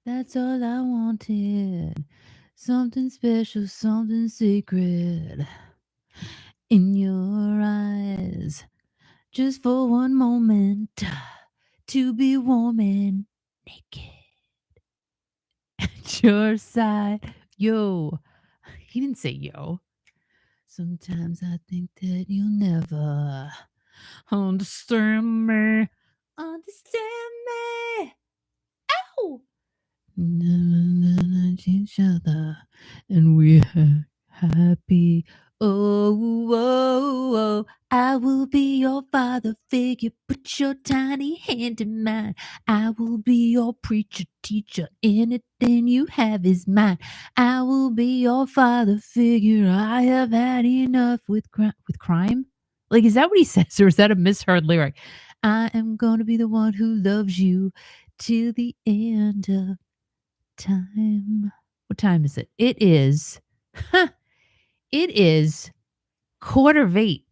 That's all I wanted. Something special, something secret in your eyes. Just for one moment to be warm and naked at your side. Yo. He didn't say yo. Sometimes I think that you'll never understand me. Understand me. Ow! Each other, and we're happy. Oh, oh, oh, I will be your father figure. Put your tiny hand in mine. I will be your preacher, teacher. Anything you have is mine. I will be your father figure. I have had enough with crime. Like, is that what he says, or is that a misheard lyric? I am going to be the one who loves you till the end of time. What time is it? It is, it is 7:15.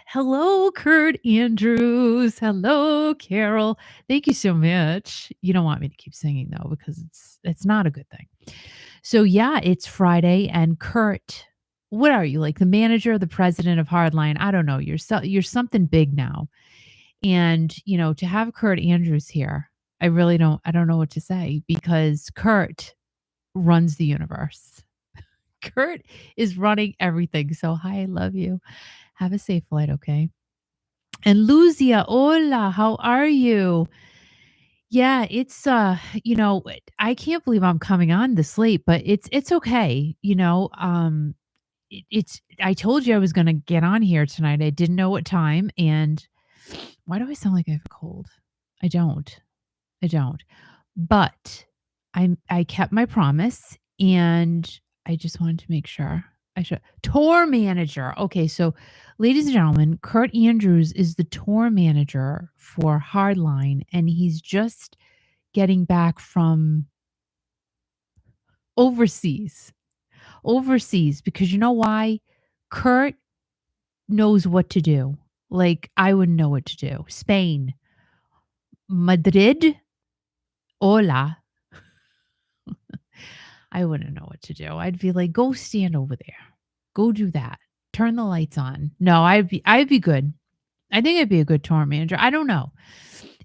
Hello, Kurt Andrews. Hello, Carol. Thank you so much. You don't want me to keep singing though, because it's not a good thing. So yeah, it's Friday, and Kurt, what are you, like the manager, the president of Hardline? I don't know. You're something big now, and to have Kurt Andrews here, I don't know what to say, because Kurt runs the universe. Kurt is running everything. So, hi, I love you. Have a safe flight, okay? And Luzia, hola, how are you? Yeah, I can't believe I'm coming on this late, but it's okay. It's I told you I was going to get on here tonight. I didn't know what time, and why do I sound like I have a cold? I don't. I don't. But I kept my promise, and I just wanted to make sure. I should tour manager. Okay, so ladies and gentlemen, Kurt Andrews is the tour manager for Hardline, and he's just getting back from overseas. Overseas, because you know why? Kurt knows what to do. Like I wouldn't know what to do. Spain, Madrid, hola. I wouldn't know what to do. I'd be like, "Go stand over there. Go do that. Turn the lights on." No, I'd be good. I think I'd be a good tour manager. I don't know.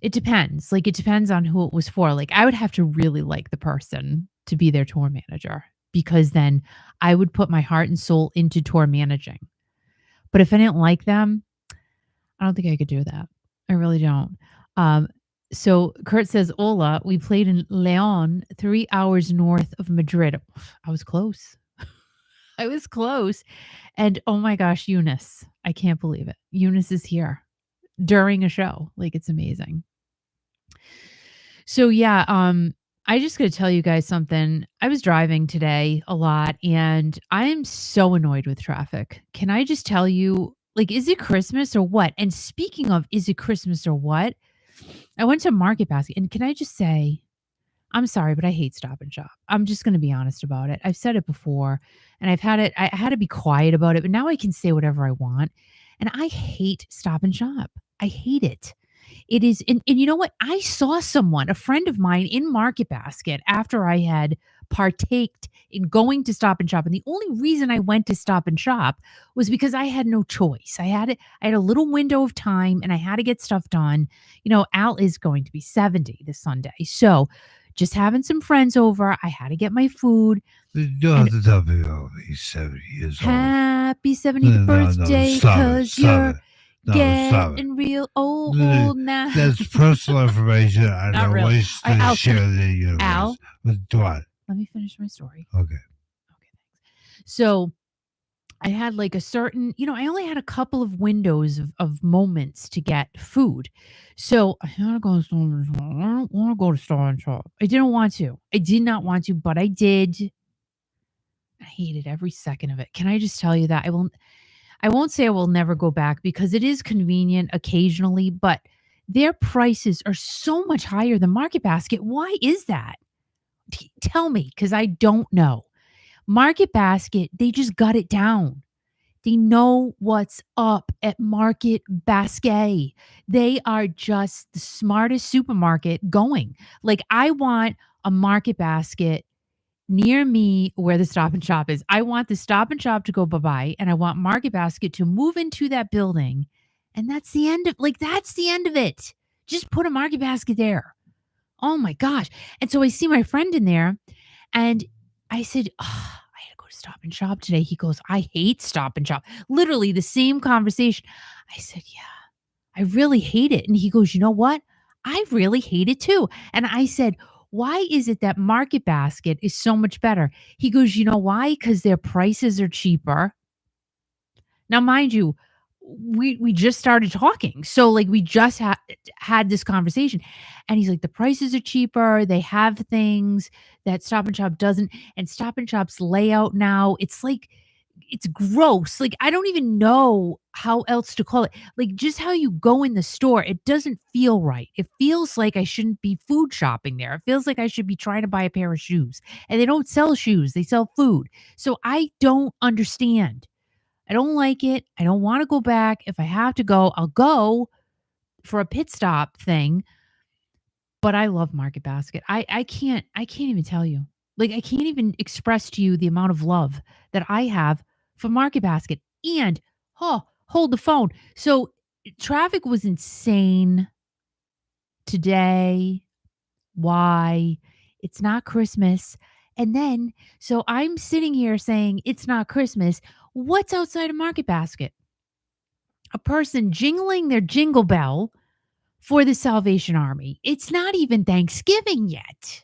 It depends. Like, it depends on who it was for. Like, I would have to really like the person to be their tour manager, because then I would put my heart and soul into tour managing. But if I didn't like them, I don't think I could do that. I really don't. Um, so Kurt says, "Hola, we played in Leon, 3 hours north of Madrid." I was close. I was close. And oh my gosh, Eunice, I can't believe it. Eunice is here during a show. Like, it's amazing. So yeah, I just got to tell you guys something. I was driving today a lot, and I am so annoyed with traffic. Can I just tell you, like, is it Christmas or what? And speaking of, is it Christmas or what? I went to Market Basket, and can I just say, I'm sorry, but I hate Stop and Shop. I'm just going to be honest about it. I've said it before, and I had to be quiet about it, but now I can say whatever I want. And I hate Stop and Shop. I hate it. It is, and you know what? I saw someone, a friend of mine, in Market Basket after I had partaked in going to Stop and Shop. And the only reason I went to Stop and Shop was because I had no choice. I had a little window of time, and I had to get stuff done. Al is going to be 70 this Sunday. So just having some friends over, I had to get my food. You don't And have to tell me he's 70 years old. happy 70th No, birthday, stop it, because stop you're it. No, stop it. getting real old now. That's personal information I Not don't really. wish All right, to Al, share in the universe. Al, But what? let me finish my story. Okay. Okay, thanks. So I had like a certain, I only had a couple of windows of moments to get food. So I want to go to Star and Shop. I don't want to go to Star and Shop. I didn't want to. I did not want to, but I did. I hated every second of it. Can I just tell you that I won't say I will never go back, because it is convenient occasionally, but their prices are so much higher than Market Basket. Why is that? Tell me, because I don't know. Market Basket, they just got it down. They know what's up at Market Basket. They are just the smartest supermarket going. Like, I want a Market Basket near me where the Stop and Shop is. I want the Stop and Shop to go bye-bye, and I want Market Basket to move into that building, and that's the end of it. Just put a Market Basket there. Oh my gosh. And so I see my friend in there, and I said, "Oh, I had to go to Stop and Shop today." He goes, "I hate Stop and Shop." Literally the same conversation. I said, "Yeah, I really hate it." And he goes, "You know what? I really hate it too." And I said, "Why is it that Market Basket is so much better?" He goes, "You know why? Because their prices are cheaper." Now, mind you, we just started talking. So like we just had this conversation. And he's like, "The prices are cheaper. They have things that Stop and Shop doesn't. And Stop and Shop's layout now, it's like it's gross. Like I don't even know how else to call it. Like just how you go in the store, it doesn't feel right. It feels like I shouldn't be food shopping there. It feels like I should be trying to buy a pair of shoes. And they don't sell shoes, they sell food. So I don't understand. I don't like it. I don't want to go back. If I have to go, I'll go for a pit stop thing. But I love Market Basket. I can't even tell you. Like I can't even express to you the amount of love that I have for Market Basket. And hold the phone. So traffic was insane today. Why? It's not Christmas. And then so I'm sitting here saying it's not Christmas. What's outside of Market Basket? A person jingling their jingle bell for the Salvation Army. It's not even Thanksgiving yet.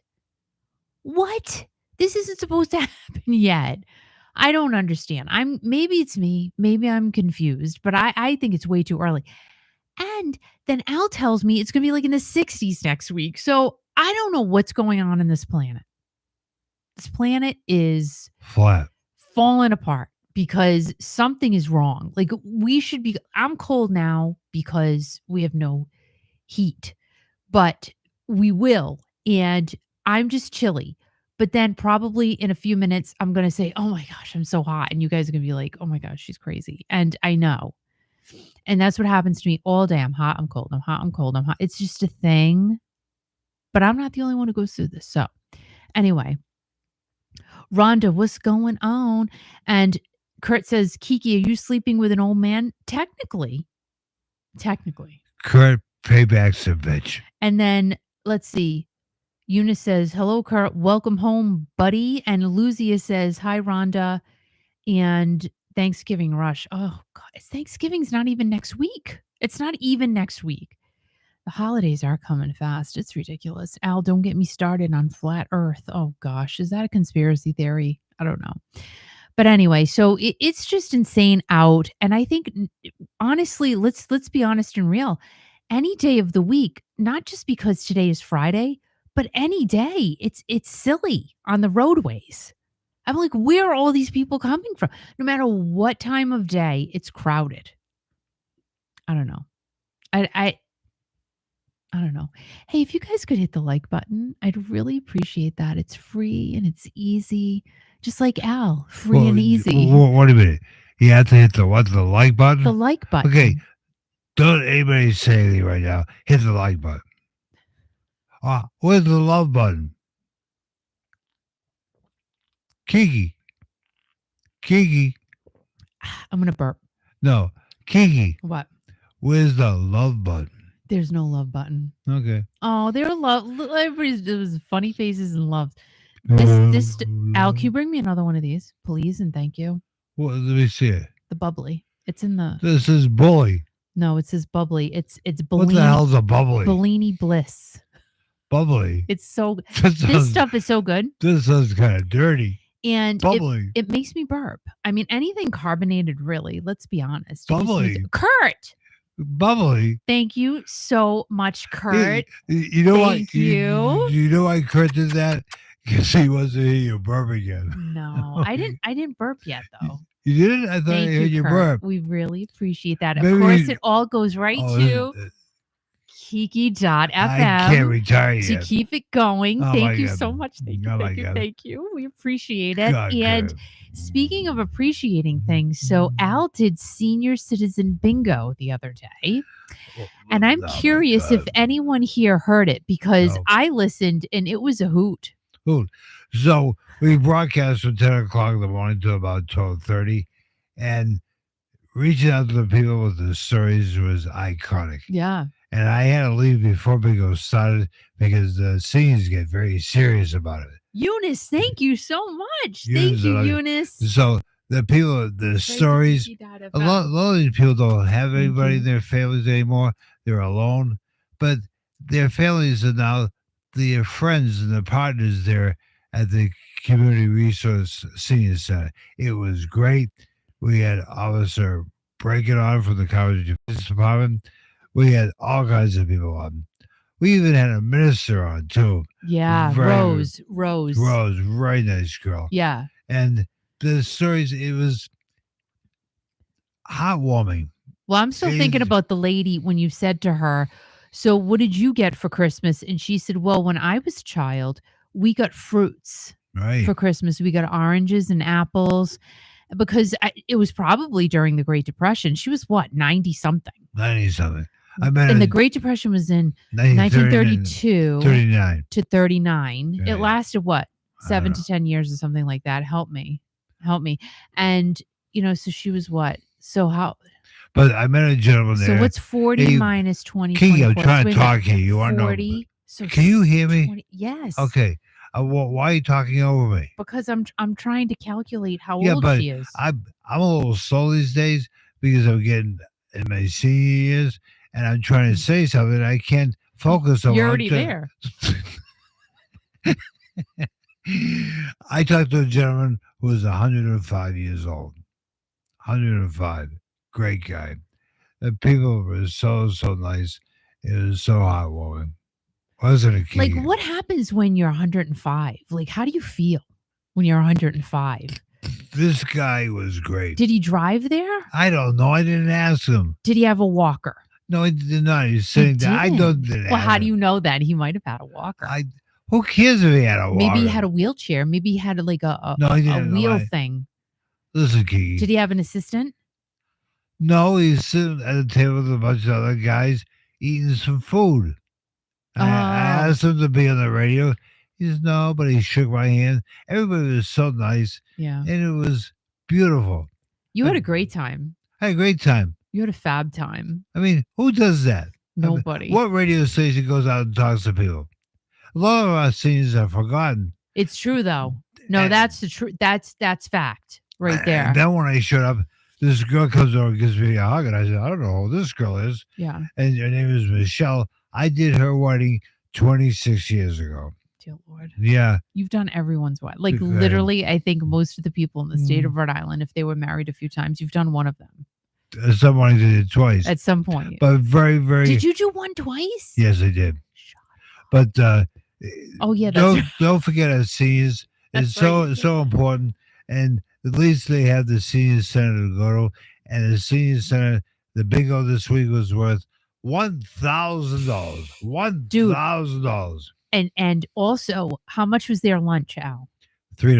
What? This isn't supposed to happen yet. I don't understand. Maybe it's me. Maybe I'm confused, but I think it's way too early. And then Al tells me it's going to be like in the 60s next week. So I don't know what's going on in this planet. This planet is Flat. falling apart because something is wrong. Like I'm cold now because we have no heat, but we will. And I'm just chilly. But then probably in a few minutes, I'm going to say, "Oh my gosh, I'm so hot." And you guys are going to be like, "Oh my gosh, she's crazy." And I know. And that's what happens to me all day. I'm hot, I'm cold, I'm hot, I'm cold, I'm hot. It's just a thing. But I'm not the only one who goes through this. So anyway, Rhonda, what's going on? And Kurt says, "Kiki, are you sleeping with an old man?" Technically. Kurt, payback's a bitch. And then let's see. Eunice says, "Hello, Kurt. Welcome home, buddy." And Luzia says, "Hi, Rhonda." And Thanksgiving rush. Oh, God. Thanksgiving's not even next week. It's not even next week. The holidays are coming fast. It's ridiculous. Al, don't get me started on flat Earth. Oh, gosh. Is that a conspiracy theory? I don't know. But anyway, so it's just insane out. And I think, honestly, let's be honest and real. Any day of the week, not just because today is Friday, but any day, it's silly on the roadways. I'm like, where are all these people coming from? No matter what time of day, it's crowded. I don't know. I don't know. Hey, if you guys could hit the like button, I'd really appreciate that. It's free and it's easy. Just like Al, free and easy. Wait a minute. You have to hit the what? The like button? The like button. Okay. Don't anybody say anything right now. Hit the like button. Where's the love button? Kiki. I'm going to burp. No. Kiki. What? Where's the love button? There's no love button. Okay. Oh, there was funny faces and loves. Al, can you bring me another one of these, please? And thank you. Well, let me see it. The bubbly. It's in the. This is bully. No, it says bubbly. It's Bellini. What the hell's a bubbly? Bellini Bliss. Bubbly. It's so. This stuff is so good. This sounds kind of dirty. And bubbly. It makes me burp. I mean, anything carbonated, really. Let's be honest. Bubbly. Kurt. Bubbly. Thank you so much, Kurt. You know why? Thank you. You know why Kurt did that? Because he wants to hear you burp again. No, I didn't burp yet though. You didn't? I thought I heard you burp. We really appreciate that. Of course, it all goes right to Kiki.fm. I can't retire yet. To keep it going. Oh Thank you so much. Thank you. God. Thank you. We appreciate it. God, and God. Speaking of appreciating things, so Al did senior citizen bingo the other day. And I'm Oh my curious if God. anyone here heard it because No. I listened and it was a hoot. Cool. So we broadcast from 10 o'clock in the morning to about 12:30, and reaching out to the people with the stories was iconic. Yeah. And I had to leave before bingo started because the seniors get very serious about it. Eunice, thank you so much. Eunice, Thank you, like, Eunice. so the people, the stories, a lot of these people don't have Thank anybody you. in their families anymore. They're alone, but their families are now their friends and their partners there at the Community Resource Senior Center. It was great. We had Officer Breaking On from the Coventry Police Department. We had all kinds of people on. We even had a minister on too. Yeah, Very Rose. very nice girl. Yeah. And the stories, it was heartwarming. Well, I'm still thinking It- about the lady when you said to her, "So what did you get for Christmas?" And she said, "Well, when I was a child, we got fruits right. for Christmas. We got oranges and apples because it was probably during the Great Depression. She was what, 90 something. 90 something. I met And her the in Great Depression was in 1939, 1932 39. to 39. Yeah, It lasted what, I don't 7 know. to 10 years or something like that. Help me. And, so she was what? So how, But I met a gentleman so there. what's 40 Hey, minus 20? Kiki, I'm 24? trying So to wait a minute. talk here. You want to know? 40. So Can you hear me? 20, yes. Okay. Why are you talking over me? Because I'm trying to calculate how Yeah, old but she is. I'm a little slow these days because I'm getting in my senior years, and I'm trying to say something. I can't focus on. You're what I'm already trying- there. I talked to a gentleman who was 105 years old. 105. Great guy. The people were so nice. It was so heartwarming. Wasn't it, Like, Kiki? what happens when you're 105? Like, how do you feel when you're 105? This guy was great. Did he drive there? I don't know. I didn't ask him. Did he have a walker? No, he did not. He's He sitting there. I don't. didn't. Well, how do you know that? He might have had a walker. Who cares if he had a walker? Maybe he had a wheelchair. Maybe he had like No, he a didn't. wheel I- thing. Listen, Kiki. Did he have an assistant? No, he's sitting at a table with a bunch of other guys eating some food. I Oh. asked him to be on the radio. He says no, but he shook my hand. Everybody was so nice, Yeah. and it was beautiful. You had a great time. I had a great time. You had a fab time. I mean, who does that? I mean, Nobody. what radio station goes out and talks to people? A lot of our seniors are forgotten. It's true though. No, And- that's the truth. That's fact right there. And then when I showed up, this girl comes over and gives me a hug, and I said, I don't know who this girl is. Yeah. And her name is Michelle. I did her wedding 26 years ago. Dear Lord. Yeah. You've done everyone's wedding. Like Okay. literally, I think most of the people in the state of Rhode Island, if they were married a few times, you've done one of them Someone did it twice. at some point. But very, very. Did you do one twice? Yes, I did. Shut But Oh, yeah, that's don't forget our seniors. It's That's right. so important. And at least they have the senior center to go to. And the senior center, the bingo this week was worth $1,000. $1,000. And also, how much was their lunch, Al? $3.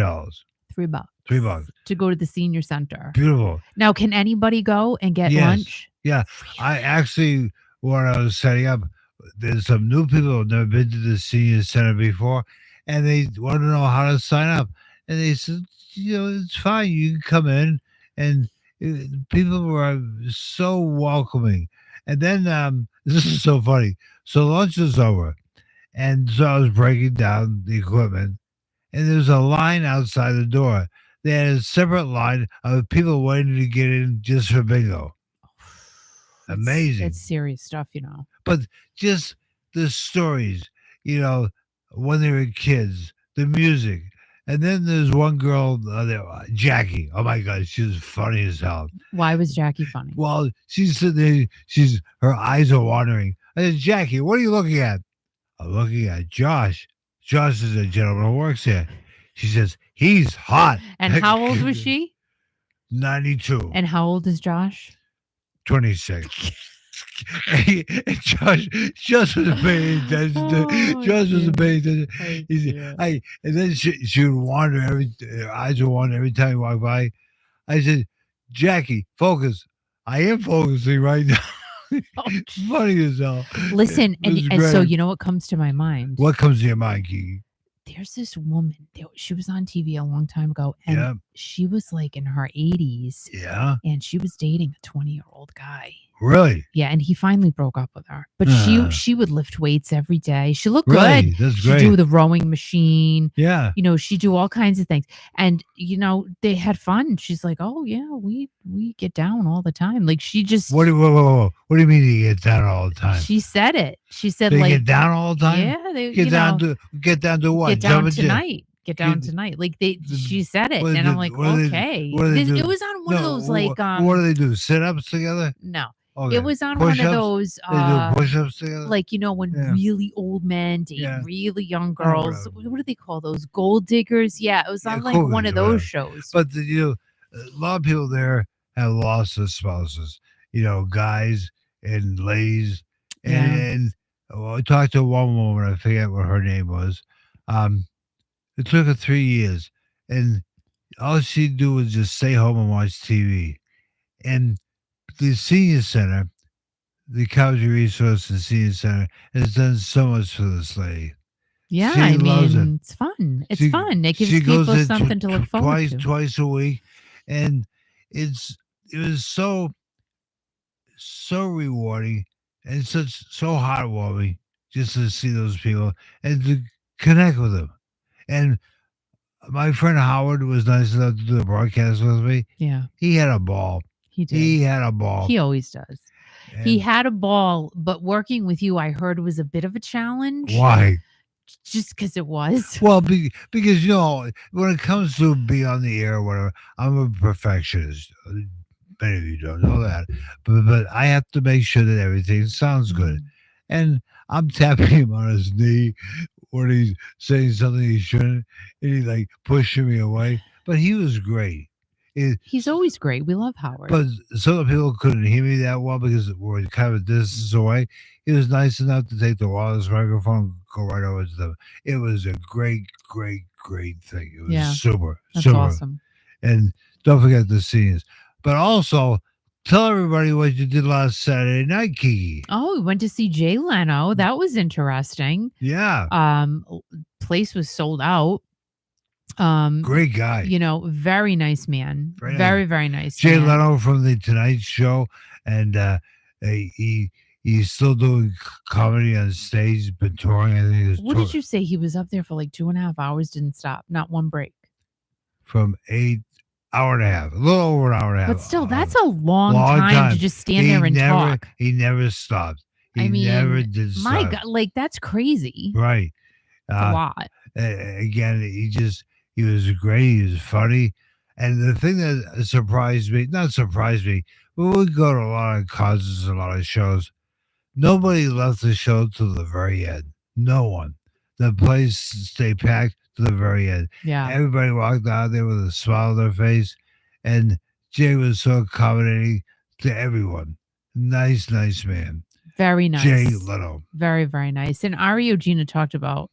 $3. $3. To go to the senior center. Beautiful. Now, can anybody go and get Yes. lunch? Yeah. I actually, when I was setting up, there's some new people who have never been to the senior center before, and they want to know how to sign up. And they said, it's fine. You can come in, and people were so welcoming. And then this is so funny. So lunch is over, and so I was breaking down the equipment, and there's a line outside the door. They had a separate line of people waiting to get in just for bingo. Amazing. It's serious stuff, But just the stories, when they were kids, the music. And then there's one girl, Jackie. Oh my God, she was funny as hell. Why was Jackie funny? Well, she's sitting there, her eyes are wandering. I said, Jackie, what are you looking at? I'm looking at Josh. Josh is a gentleman who works here. She says, he's hot. And how old was she? 92. And how old is Josh? 26. And Josh was paying attention to. Oh, Josh was cute. paying attention. I He can't. and then she would wander her eyes would wander every time he walked by. I said, Jackie, focus. I am focusing right now. Oh, Funny as hell. It listen, was and so great. you know what comes to my mind? What comes to your mind, Kiki? There's this woman. She was on TV a long time ago, and Yeah, she was like in her 80s, yeah, and she was dating a 20-year-old guy. really, Yeah, and he finally broke up with her. But uh, she would lift weights every day. She looked good. really. That's She'd do great. the rowing machine. Yeah. She'd do all kinds of things. And they had fun. She's like, "Oh yeah, we get down all the time." Like she just What do you mean you get down all the time? she said it. She said They like, get down all the time. yeah, they Get down to what? get down Jumping jack. tonight. Get Get down tonight. Like she the said it. what And do I'm they like, what do they okay. what do they It do? was on one of those like What do they do? Sit ups together? no. Okay. It was on one of Push-ups? those They do push-ups together? like when Yeah. really old men date Yeah. really young Oh, girls. whatever. What do they call those? Gold diggers? Yeah, it was Yeah, on like cool, one of yeah, those whatever. shows. But a lot of people there have lost their spouses. Guys and ladies. Yeah. And well, I talked to one woman. I forget what her name was. Um, it took her 3 years, and all she'd do was just stay home and watch TV. And the senior center, the Coventry Resource and Senior Center, has done so much for this lady. Yeah, She I loves it. mean, it's fun. It's She fun. It gives she goes people in something to look forward to. twice a week, and it was so rewarding and so heartwarming just to see those people and to connect with them. And my friend Howard was nice enough to do the broadcast with me. Yeah, He had a ball. he did. He had a ball. He always does. He And had a ball, but working with you, I heard was a bit of a challenge. why? Just because it was. Well, because when it comes to being on the air or whatever, I'm a perfectionist. Many of you don't know that, but I have to make sure that everything sounds good. Mm. And I'm tapping him on his knee when he's saying something he shouldn't, and he's like pushing me away. But he was great. He's always great. We love Howard. But some of the people couldn't hear me that well because we're kind of a distance away. He was nice enough to take the wireless microphone and go right over to them. It was a great, great, great thing. It was Yeah. super, That's super. awesome. And don't forget the scenes. But also, tell everybody what you did last Saturday night, Kiki. Oh, we went to see Jay Leno. That was interesting. Yeah, Place was sold out. great guy. Very nice man. Very nice. Very, very nice. Jay man. Leno from the Tonight Show, and he's still doing comedy on stage. He's been touring. I think What did you say? He was up there for like 2.5 hours, didn't stop, not one break. From 8 hour and a half, a little over an hour and a half. But still, that's a long time to just stand there and talk. He never stopped. He never did stop. My God, like that's crazy. Right. That's a lot. Again, he was great. He was funny. And the thing that not surprised me, but we go to a lot of concerts, a lot of shows. Nobody left the show till the very end. No one. The place stayed packed to the very end. Yeah. Everybody walked out there with a smile on their face. And Jay was so accommodating to everyone. Nice man. Very nice. Jay Leno. Very, very nice. And Ario Gina talked about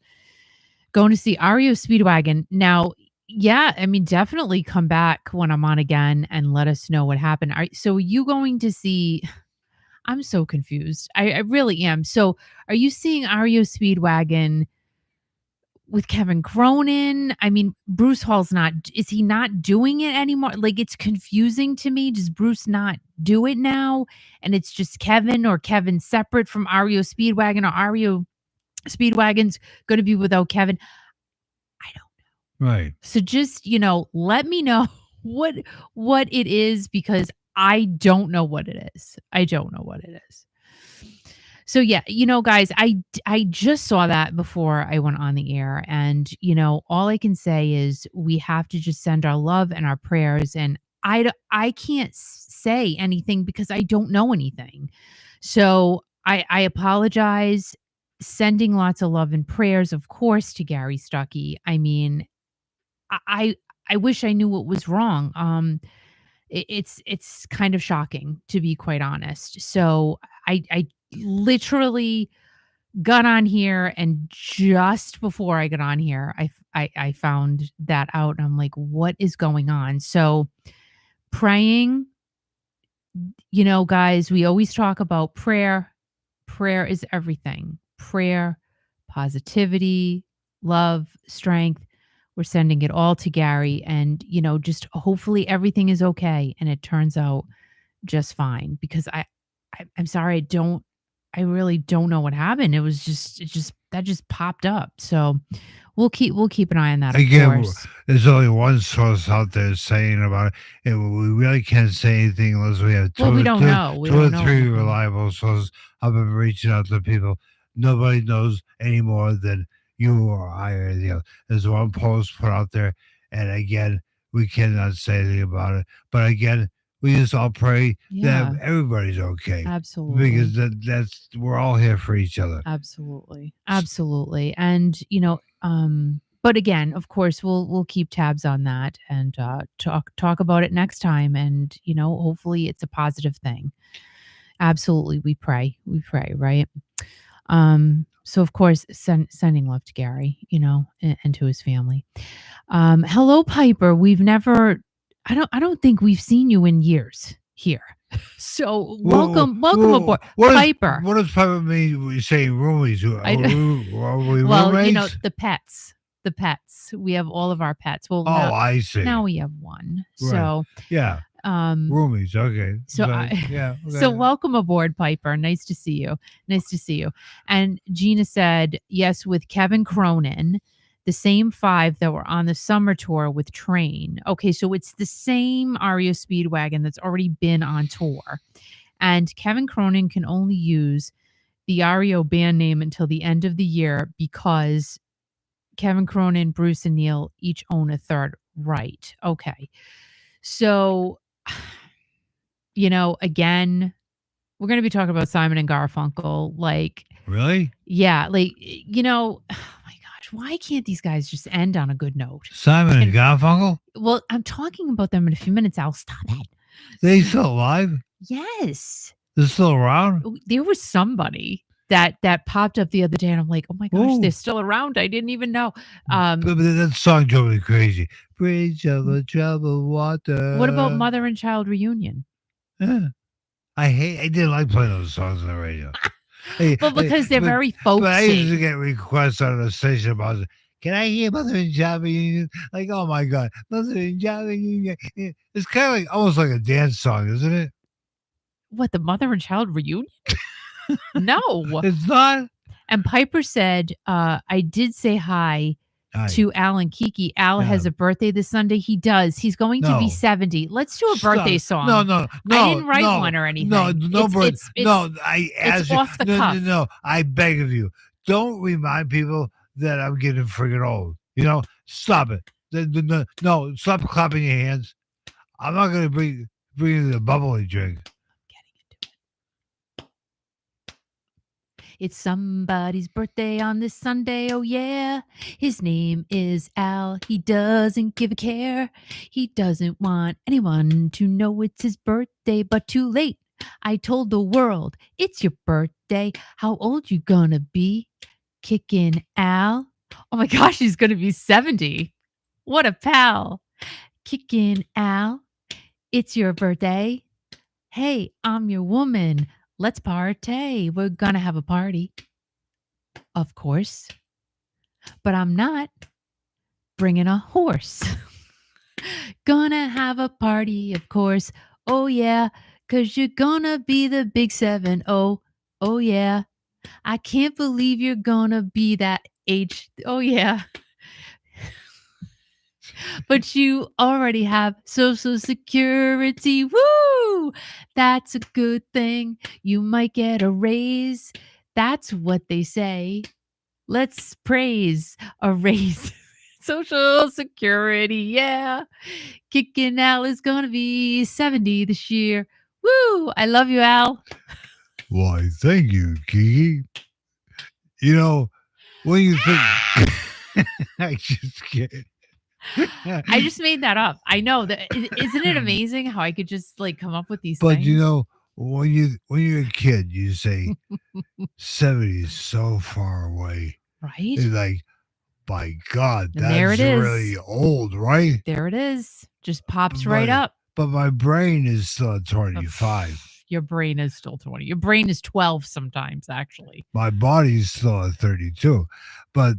going to see Ario Speedwagon. Now, yeah, I mean, definitely come back when I'm on again and let us know what happened. So are you going to see... I'm so confused. I really am. So are you seeing Ario Speedwagon with Kevin Cronin? I mean, Bruce Hall's is he not doing it anymore? Like, it's confusing to me. Does Bruce not do it now? And it's just Kevin, or Kevin separate from Ario Speedwagon, or Ario Speedwagon's going to be without Kevin? I don't know. Right. So just, let me know what it is, because I don't know what it is. I don't know what it is. So yeah, guys, I just saw that before I went on the air, and all I can say is we have to just send our love and our prayers, and I can't say anything because I don't know anything. So I apologize. Sending lots of love and prayers, of course, to Gary Stuckey. I mean, I wish I knew what was wrong. It's kind of shocking, to be quite honest. So I literally got on here, and just before I got on here, I found that out, and I'm like, what is going on? So praying, guys, we always talk about prayer. Prayer is everything. Prayer, positivity, love, strength. We're sending it all to Gary, and just hopefully everything is okay and it turns out just fine, because I'm sorry, I really don't know what happened. It just that just popped up. So we'll keep an eye on that, of Again, course. there's only one source out there saying about it, and we really can't say anything unless we have Well, we don't know. We two or don't know three anything. reliable sources. I've been reaching out to people. Nobody knows any more than you or I or anything else. There's one post put out there, and again, we cannot say anything about it. But again, we just all pray that Yeah, everybody's okay, because absolutely. that's we're all here for each other. Absolutely. Absolutely. And, but again, of course, we'll keep tabs on that, and talk about it next time, and hopefully it's a positive thing. Absolutely, we pray. We pray, right? So of course, sending love to Gary, and to his family. Hello, Piper. I don't think we've seen you in years here. So welcome aboard, Piper. What does Papa mean when you say roomies? I Are we Well, roommates? the pets. The pets. We have all of our pets. Well, Oh, now I see. now we have one. Right. So, Yeah. um Roomies. Okay. so So I yeah. so Okay. welcome aboard, Piper. Nice to see you. Nice to see you. And Gina said, yes, with Kevin Cronin, the same 5 that were on the summer tour with Train. Okay, so it's the same REO Speedwagon that's already been on tour. And Kevin Cronin can only use the REO band name until the end of the year, because Kevin Cronin, Bruce, and Neil each own a third right. Okay. So, again, we're going to be talking about Simon and Garfunkel. Like, Really? yeah, like, oh my gosh, why can't these guys just end on a good note? Simon and And, Garfunkel? well, I'm talking about them in a few minutes. I'll stop it. They still alive? Yes. They're still around? There was somebody that popped up the other day, and I'm like, oh my gosh, they're Oh. still around. I didn't even know. But that song drove me crazy. Bridge over troubled What about water. Mother and Child Reunion? Yeah. I didn't like playing those songs on the radio. Hey, Well, because they're but very I used to folksy. get requests on the station about, can I hear Mother and Child Reunion? Like, oh my God, Mother and Child Reunion. It's kind of like almost like a dance song, isn't it? What, the Mother and Child Reunion? No. It's not. And Piper said, I did say hi Hi. to Al and Kiki. Al has Yeah. a birthday this Sunday. He does. He's going to be No. 70. Let's do a birthday Stop. No, song. no, I no, didn't write no, one or no, anything. no, It's bird. it's it's No, I it's ask you. off the No, no, cuff. no. I beg of you. Don't remind people that I'm getting friggin' old. Stop it. No, stop clapping your hands. I'm not gonna bring you the bubbly drink. It's somebody's birthday on this Sunday, oh yeah. His name is Al. He doesn't give a care. He doesn't want anyone to know it's his birthday, but too late. I told the world, it's your birthday. How old you gonna be? Kickin' Al. Oh my gosh, he's gonna be 70. What a pal. Kickin' Al. It's your birthday. Hey, I'm your woman. Let's partay. We're gonna have a party. Of course. But I'm not bringing a horse. Gonna have a party, of course. Oh, yeah. 'Cause you're gonna be the big 7. Oh, oh, yeah. I can't believe you're gonna be that age. Oh, yeah. But you already have Social Security. Woo! That's a good thing. You might get a raise. That's what they say. Let's praise a raise. Social Security, yeah. Kicking Al is going to be 70 this year. Woo! I love you, Al. Why, thank you, Kiki. When you think, I just can't. I just made that up. I know that. Isn't it amazing how I could just like come up with these But things? when you're a kid, you say 70 is so far away. Right? It's like, my God, And there that's it really is. old, right? There it is. Just pops right But up. but my brain is still at Uh, 25. Your brain is still 20. Your brain is 12 sometimes, actually. My body's still at 32. But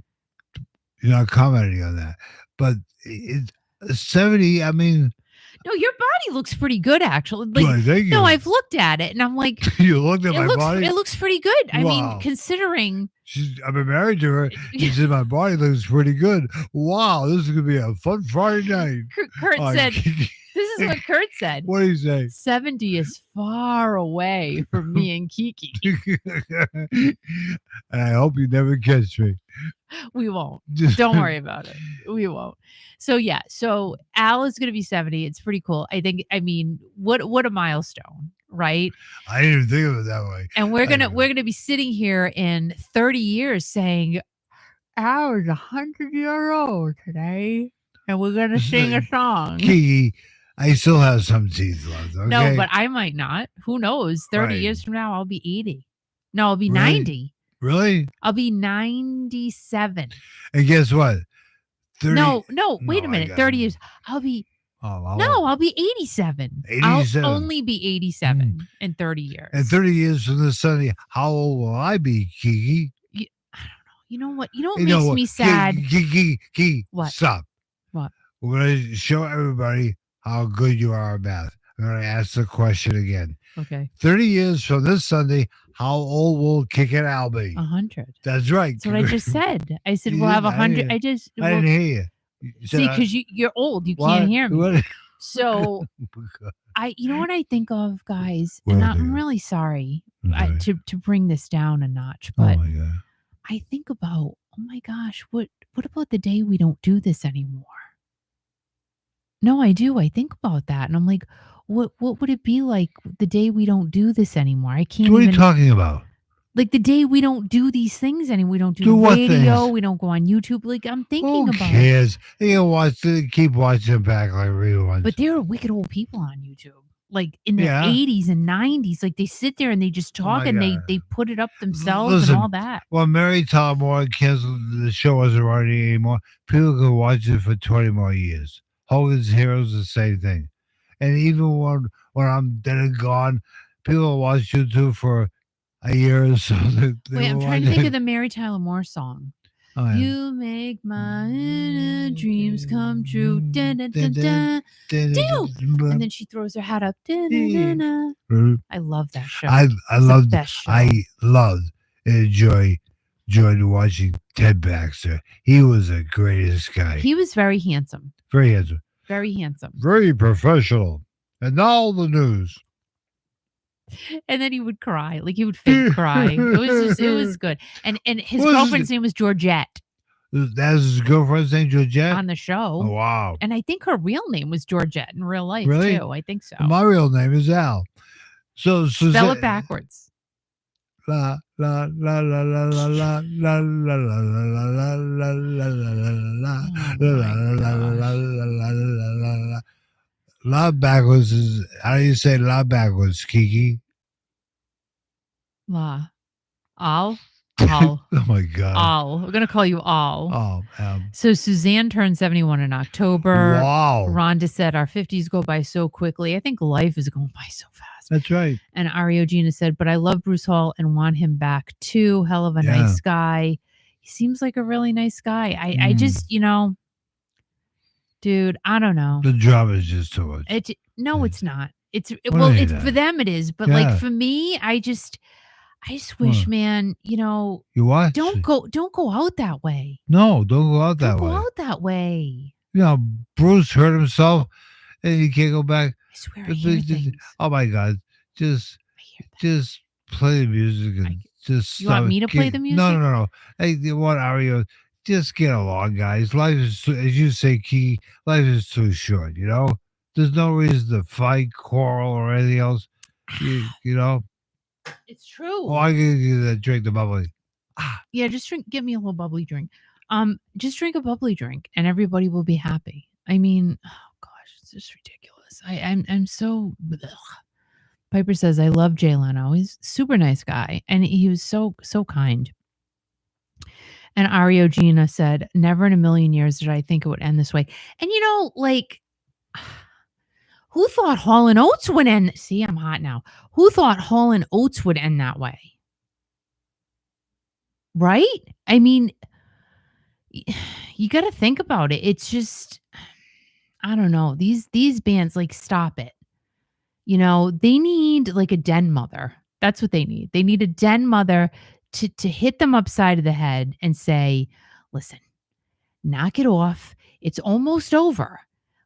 you're not commenting on that. But it 70, I mean, No, your body looks pretty good, actually. why, Like, thank no, you. I've looked at it and I'm like, You looked at my it body? looks pretty good. I mean, Wow. considering I've been married to her. She said my body looks pretty good. Wow, this is gonna be a fun Friday night. Kurt said, this is what Kurt said. What do you say? 70 is far away from me and Kiki. And I hope you never catch me. We won't. Don't worry about it. We won't. So yeah, so Al is going to be 70. It's pretty cool. I mean, what a milestone, right? I didn't even think of it that way. And we're going to be sitting here in 30 years saying Al is 100-year old today and we're going to sing a song. Kiki, I still have some teeth left. Okay? No, but I might not. Who knows? 30 Right. years from now I'll be 80. No, I'll be Really? 90. Really? I'll be 97. And guess what? 30, No, wait a I minute. got 30 it. years. I'll be Oh, No, I'll be 87. 87. I'll only be 87 in 30 years. And 30 years from this Sunday, how old will I be, Kiki? I don't know. You know what? You know what makes me sad? Kiki, What? stop. What? We're going to show everybody how good you are at math. I'm going to ask the question again. Okay. 30 years from this Sunday, how old will Kick It Al be? 100. That's right. That's what I just said. I said You we'll have didn't- 100. I didn't hear you. You said see, I- because you're old. You What? can't hear me. What? So you know what I think of, guys, What and do you I'm think? really sorry Okay. to bring this down a notch, Oh but my God. I think about, oh my gosh, what about the day we don't do this anymore? No, I do. I think about that, and I'm like, what would it be like the day we don't do this anymore? I can't What are even. you talking about? Like the day we don't do these things anymore. We don't do Do the what radio. things? We don't go on YouTube. Like I'm thinking Who about. cares? You can keep watching back like reruns. But there are wicked old people on YouTube, like in the Yeah. 80s and 90s. Like they sit there and they just talk my and God. they put it up themselves Listen, and all that. When Mary Tyler Moore canceled the show wasn't running anymore, people could watch it for 20 more years. Hogan's Heroes the same thing. And even when I'm dead and gone, people will watch YouTube for a year or so. Wait, I'm trying to think of the Mary Tyler Moore song. Oh, yeah. You make my dreams come true. Dun, dun, dun, dun. And then she throws her hat up. Dun, dun, dun, dun. I love that show. I It's the loved best show. I loved and enjoyed watching Ted Baxter. He was the greatest guy. He was very handsome. Very handsome. Very handsome. Very professional. And now the news. And then he would cry. Like he would fake cry. It was good. And his What is girlfriend's name was Georgette That's his girlfriend's name, Georgette? on the show. Oh, wow. And I think her real name was Georgette in real life Really? too. I think so. My real name is Al. So Spell it backwards. La la la la la la la la la la la la la la la. La backwards is, how do you say la backwards, Kiki? La. Al. Al. Oh my God. Al. We're gonna call you Al. Oh, So Suzanne turned 71 in October. wow. Rhonda said our 50s go by so quickly. I think life is going by so fast. That's right. And Ario Gina said, but I love Bruce Hall and want him back too. Hell of a nice guy. He seems like a really nice guy. I just, dude, I don't know. The drama is just too much. It's not. It's What is it's that? for them it is, but Yeah. like for me, I just wish, man, You what? don't go out that way. No, don't go out that Don't way. go out that way. Bruce hurt himself and he can't go back. I swear I hear things. Oh my God. I hear that. Just play the music and just You want stop me to play get- the music? No. Hey, you want Ario? Just get along, guys. Life is, as you say, Key. Life is too short. There's no reason to fight, quarrel, or anything else. You know. It's true. Oh, I give you that drink, the bubbly. Yeah, just give me a little bubbly drink. Just drink a bubbly drink and everybody will be happy. I mean, oh gosh, it's just ridiculous. I'm so ugh. Piper says, I love Jay Leno. He's a super nice guy. And he was so kind. And Ario Gina said, never in a million years did I think it would end this way. And like, who thought Hall and Oates would end? See, I'm hot now. Who thought Hall and Oates would end that way? Right? I mean, you got to think about it. It's just, I don't know. These bands, like, stop it. They need like a den mother. That's what they need. They need a den mother to hit them upside of the head and say, listen, knock it off. It's almost over.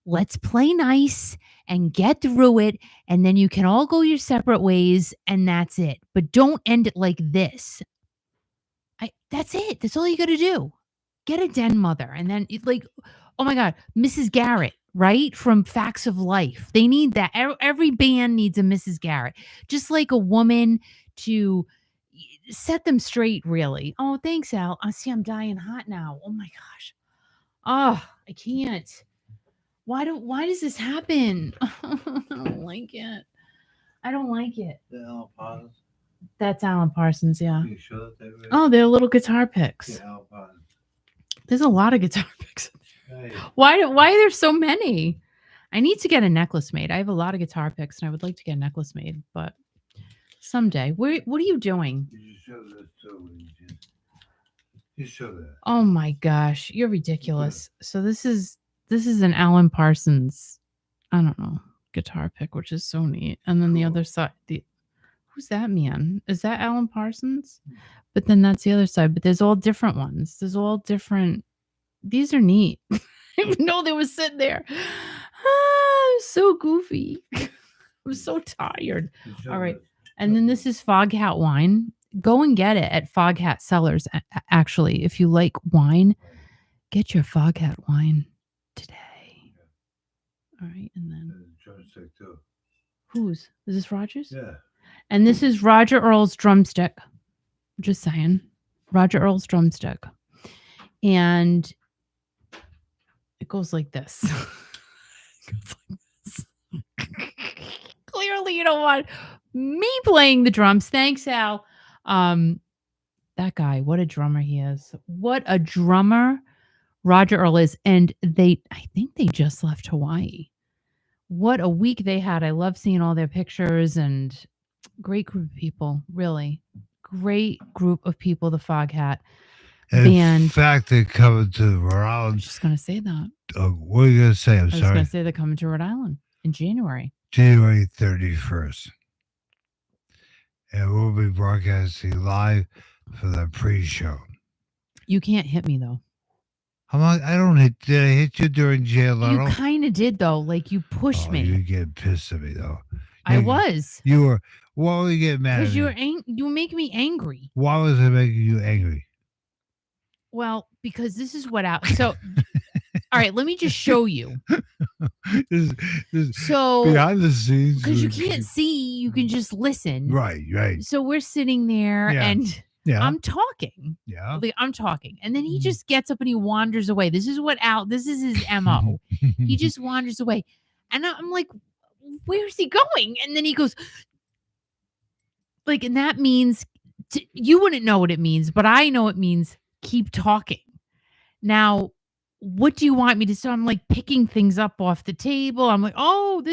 Let's play nice and get through it. And then you can all go your separate ways and that's it. But don't end it like this. That's it. That's all you got to do. Get a den mother. And then like, oh my God, Mrs. Garrett, right? From Facts of Life. They need that. Every band needs a Mrs. Garrett. Just like a woman to set them straight, really. Oh, thanks, Al. I see I'm dying hot now. Oh my gosh. Oh, I can't. Why does this happen? I don't like it. I don't like it. Alan Parsons? That's Alan Parsons, yeah. Are you sure that they were? Oh, they're little guitar picks. Yeah, Alan Parsons. There's a lot of guitar picks. Hey. Why are there so many? I need to get a necklace made. I have a lot of guitar picks and I would like to get a necklace made, but someday. What are you doing? You show this too. You show that. Oh my gosh, you're ridiculous. So this is an Alan Parsons, I don't know, guitar pick, which is so neat. And then the other side, who's that man? Is that Alan Parsons? But then that's the other side. But there's all different ones. There's all different. These are neat. I didn't even know they were sitting there. I'm so goofy. I'm so tired. All right. And then this is Fog Hat wine. Go and get it at Fog Hat Cellars. Actually, if you like wine, get your Fog Hat wine today. All right. And then whose? Is this Roger's? Yeah. And this is Roger Earl's drumstick. Just saying. Roger Earl's drumstick. And it goes like this. Clearly, you don't want me playing the drums. Thanks, Al. That guy, what a drummer he is. What a drummer Roger Earl is. And I think they just left Hawaii. What a week they had. I love seeing all their pictures and great group of people. Really great group of people. The Fog Hat band. In fact, they're coming to Rhode Island. I was just going to say that. What are you going to say? I was going to say they're coming to Rhode Island in January. January 31st. And we'll be broadcasting live for the pre-show. You can't hit me, though. I don't hit. Did I hit you during Jay Leno? You kind of did, though. Like, you pushed me. You get pissed at me, though. I was. You were. Why were you getting mad at me? Because you were making me angry. Why was I making you angry? Well, because this is what so all right, let me just show you. So behind the scenes, because you can't see, you can just listen. Right. So we're sitting there and I'm talking. Yeah. I'm talking. And then he just gets up and he wanders away. This is his MO. He just wanders away. And I'm like, where's he going? And then he goes, like, and that means you wouldn't know what it means, but I know it means keep talking. Now, what do you want me to say? I'm like picking things up off the table. I'm like, oh,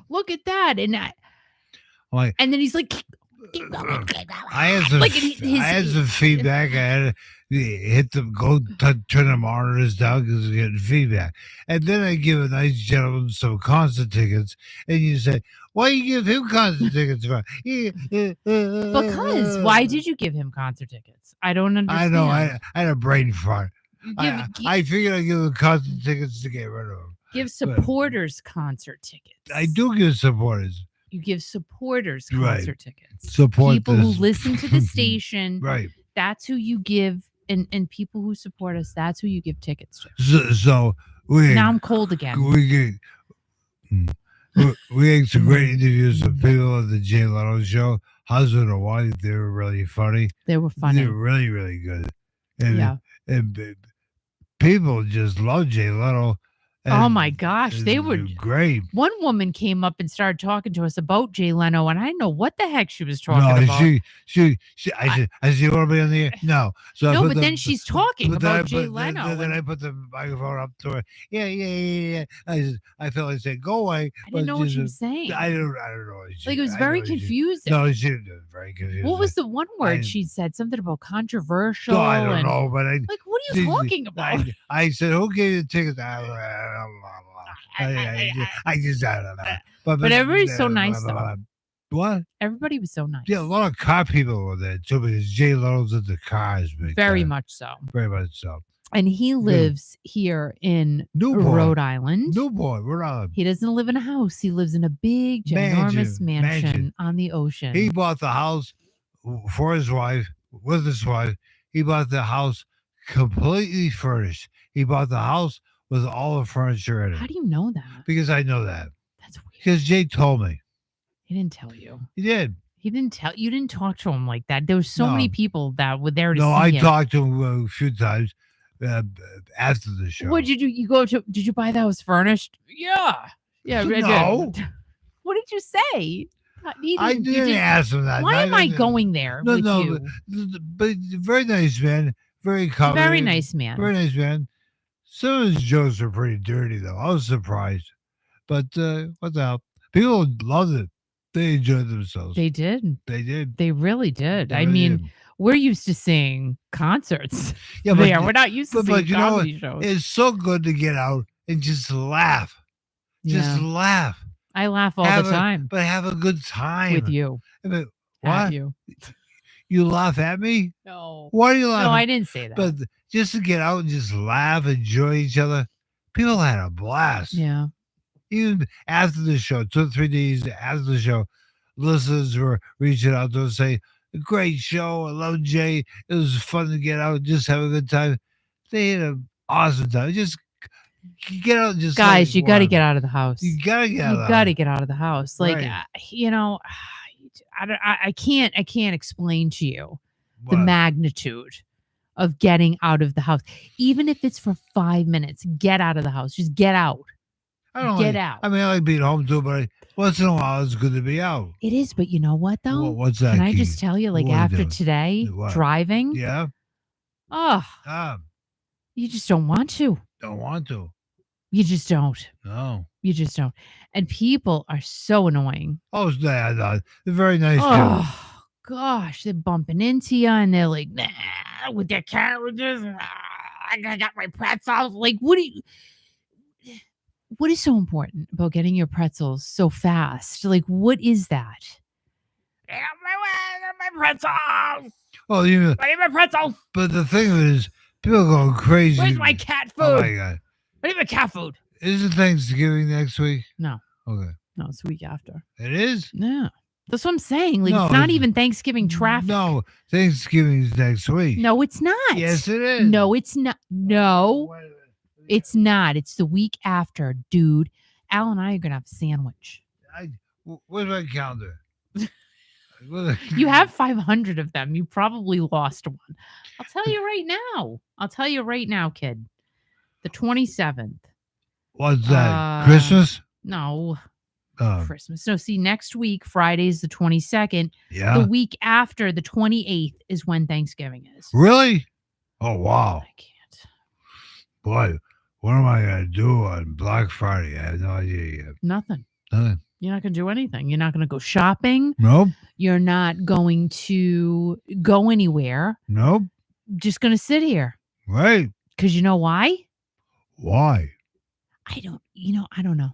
look at that. And and then he's like, I had some feedback. I had to hit them, turn the monitors down because it's getting feedback. And then I give a nice gentleman some concert tickets. And you say, why you give him concert tickets for? Because why did you give him concert tickets? I don't understand. I know. I had a brain fart. I figured I'd give him concert tickets to get rid of them. Give supporters concert tickets. I do give supporters. You give supporters concert tickets. Support people who listen to the station. Right. That's who you give, and people who support us. That's who you give tickets to. So now I'm cold again. We had some great interviews with people at the Jay Leno show. Husband and wife, they were really funny. They were funny. They were really, really good. And people just love Jay Leno. Oh And my gosh, they they're would. great. One woman came up and started talking to us about Jay Leno, and I didn't know what the heck she was talking No, about. I said, you want to be on the air? No. So I No, put but then she's talking but then I about Jay put, Leno, then I and put the microphone up to her. Yeah. I felt like saying, go away. I didn't But know what just, she was saying. I don't know. Like it was I know very what she, confusing. no, she was very confusing. What was the one I- word she said? Something about controversial. No, I don't and know, but like, what are you talking about? I said, who gave you the tickets? I just I don't know. But everybody's so nice, though. What? Everybody was so nice. Yeah, a lot of car people were there too because Jay Leno's at the cars. Very much so. Very much so. And he lives here in Newport. Rhode Island. Newport, Rhode Island. He doesn't live in a house. He lives in a big, ginormous mansion on the ocean. He bought the house for his wife, with his wife. He bought the house completely furnished. He bought the house with all the furniture in it. How do you know that? Because I know that. That's weird. Because Jay told me. He didn't tell you. He did. He didn't tell you. Didn't talk to him like that. There was so many people that were there to see No, I him. talked to him a few times after the show. What did you do? You go to? Did you buy the house furnished? Yeah. No. What did you say? I didn't ask him that. Why am I going there with you? But very nice man. Very confident. Very nice man. Very nice man. Some of his jokes are pretty dirty, though. I was surprised. But what the hell? People loved it. They enjoyed themselves. They did. They did. They really did. They I really mean, did. we're used to seeing concerts. Yeah, but we're not used to seeing you know what? comedy shows. It's so good to get out and just laugh. Just laugh. I laugh all the time. But have a good time. With you. I mean, At what? you. You laugh at me? No. Why are you laughing? No, I didn't say that. But just to get out and just laugh, enjoy each other. People had a blast. Yeah. Even after the show, 2 or 3 days after the show, listeners were reaching out to us saying, great show. I love Jay. It was fun to get out and just have a good time. They had an awesome time. Just get out and just guys, you got to get out of the house. You got to get out. You got to get out of the house. Like, Right. I can't explain to you the What? magnitude of getting out of the house. Even if it's for 5 minutes, get out of the house. Just get out. I don't Get like, out. I mean, I like being home too, but once in a while, it's good to be out. It is, but you know what though? What's that? Can I Kiki? just tell you, like What are you after doing? today, What? driving, Yeah. you just don't want to. Don't want to. You just don't. No. You just don't. And people are so annoying. Oh, yeah, they're very nice too. Oh gosh, they're bumping into you, and they're like, nah, with their carriages. I got my pretzels. Like, what is so important about getting your pretzels so fast? Like, what is that? I got my pretzels. Well, I need my pretzels. but the thing is, people go crazy. Where's my cat food? Oh my God! I need my cat food. Isn't Thanksgiving next week? No. Okay. No, it's the week after. It is? Yeah. That's what I'm saying. Like, No, it's not it's- even Thanksgiving traffic. No, Thanksgiving's next week. No, it's not. Yes, it is. No, it's not. No, Wait a minute. it's not. It's the week after, dude. Al and I are going to have a sandwich. Where's my calendar? You have 500 of them. You probably lost one. I'll tell you right now. I'll tell you right now, kid. The 27th. What's that? Christmas? No, Oh, Christmas. No, see, next week, Friday's the 22nd. yeah. The week after, the 28th, is when Thanksgiving is. Really? Oh, wow. I can't. Boy, what am I going to do on Black Friday? I have no idea yet. Nothing. Nothing. You're not going to do anything. You're not going to go shopping. Nope. You're not going to go anywhere. Nope. Just going to sit here. Right. Because you know why? Why? I don't know. I don't know.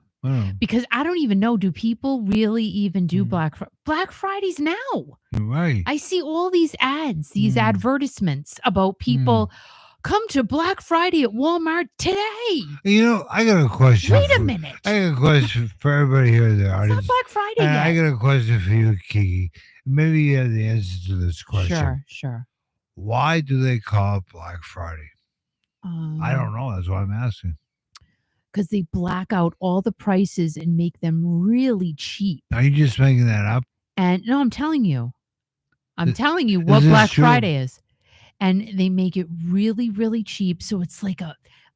Because I don't even know. Do people really even do Mm. Black Fridays now? You're right. I see all these ads, these Mm. advertisements about people come to Black Friday at Walmart today. You know, I got a question. Wait a minute. I got a question for everybody here in the It's not audience. Black Friday And yet. I got a question for you, Kiki. Maybe you have the answer to this question. Sure. Why do they call it Black Friday? I don't know. That's why I'm asking. Because they black out all the prices and make them really cheap. Are you just making that up? And no, I'm telling you. I'm Is- telling you is what this Black true? Friday is. And they make it really, really cheap. So it's like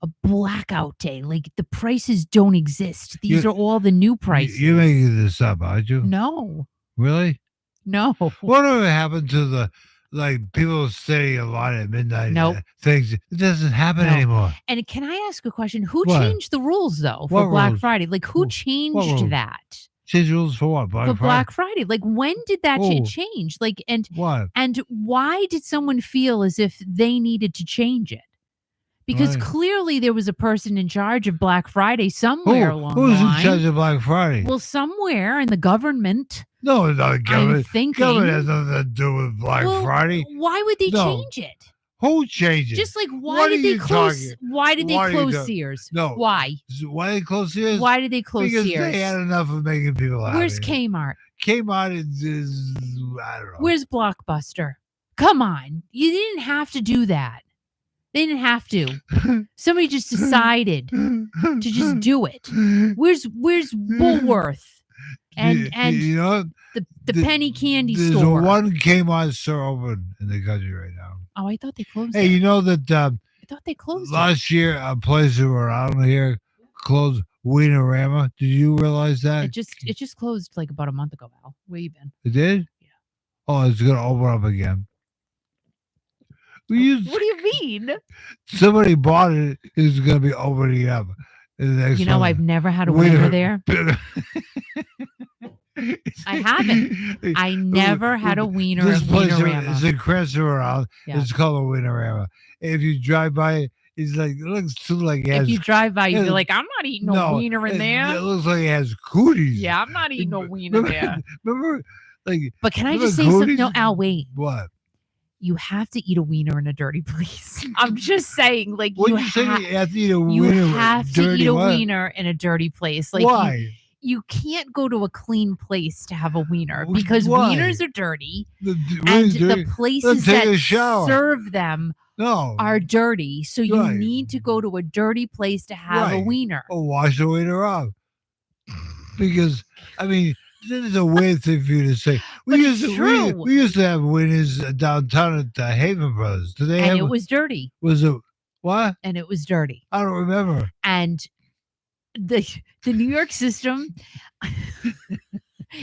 a blackout day. Like the prices don't exist. These You- are all the new prices. You're making this up, aren't you? No, Really? no. Whatever happened to the like people staying a lot at midnight Nope. things? It doesn't happen No. anymore. And can I ask a question? Who What? changed the rules though for What Black rules? Friday? Like who What changed rules? that Change rules for what? for Black Friday? Like when did that Oh. change? Like and What? why did someone feel as if they needed to change it? Because Right. clearly there was a person in charge of Black Friday somewhere along Who's the line. in charge of Black Friday? Well, somewhere in the government. No, it's not government. I'm thinking. Government has nothing to do with Black Friday. Why would they No. change it? Who changed it? Just like why What did are they you close? talking- Why did they What are you close talking- Sears? No. Why? Why they close Sears? Why did they close Because Sears? they had enough of making people happy. Where's Kmart? Kmart is I don't know. Where's Blockbuster? Come on, you didn't have to do that. They didn't have to. Somebody just decided to just do it. Where's Woolworth and you know the penny candy there's store? one Kmart store open in the country right now. Oh, I thought they closed Hey, it. you know that I thought they closed it. last year a place around here closed Wienerama. Did you realize that? It just closed like about a month ago, Al. Where you been? It did? Yeah. Oh, it's gonna open up again. What do you mean? Somebody bought it. It's gonna be opening up. In the next You know, month. I've never had a wiener there. I haven't. I never had a wiener This at place Wienerama. is in Crescent around. Yeah. It's called a Wienerama. If you drive by it, it's like it looks too like it If has. you drive by, you'd be Yeah. like, I'm not eating no no, wiener in it there. looks like it has cooties. Yeah, I'm not eating no wiener there. Remember, like. But can I remember just say something? cooties? No, Al, wait. What? You have to eat a wiener in a dirty place. I'm just saying, like What you, you say? You have to eat a you wiener. have to dirty eat a what? wiener in a dirty place. Like Why? you can't go to a clean place to have a wiener Wh- because why? wieners are dirty The and wiener's the dirty. places take a that shower. serve them No. are dirty. So you Right. need to go to a dirty place to have a Right. wiener. Or wash the wiener off. Because I mean, this is a weird thing for you to say. But it's true. We used to have wieners downtown at the Haven Brothers. Do they And have? it was dirty. Was it what? And it was dirty. I don't remember. And the New York system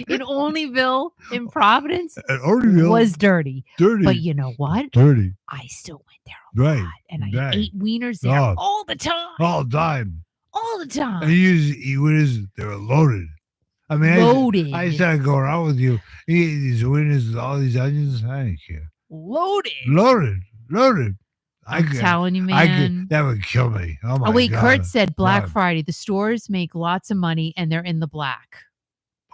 in Olneyville, in Providence, At Ortonville, was dirty. dirty. But you know what? dirty. I still went there a Right. lot. And I Right. ate wieners there Oh. all the time. All the time. All the And time. you used to eat wieners. They were loaded. I mean, Loaded. I started going out with you. You eat these wieners with all these onions. I didn't care. Loaded. Loaded. I'm could- telling you, I man. could, that would kill me. Oh my Oh, wait, god. Kurt said Black God. Friday. The stores make lots of money and they're in the black.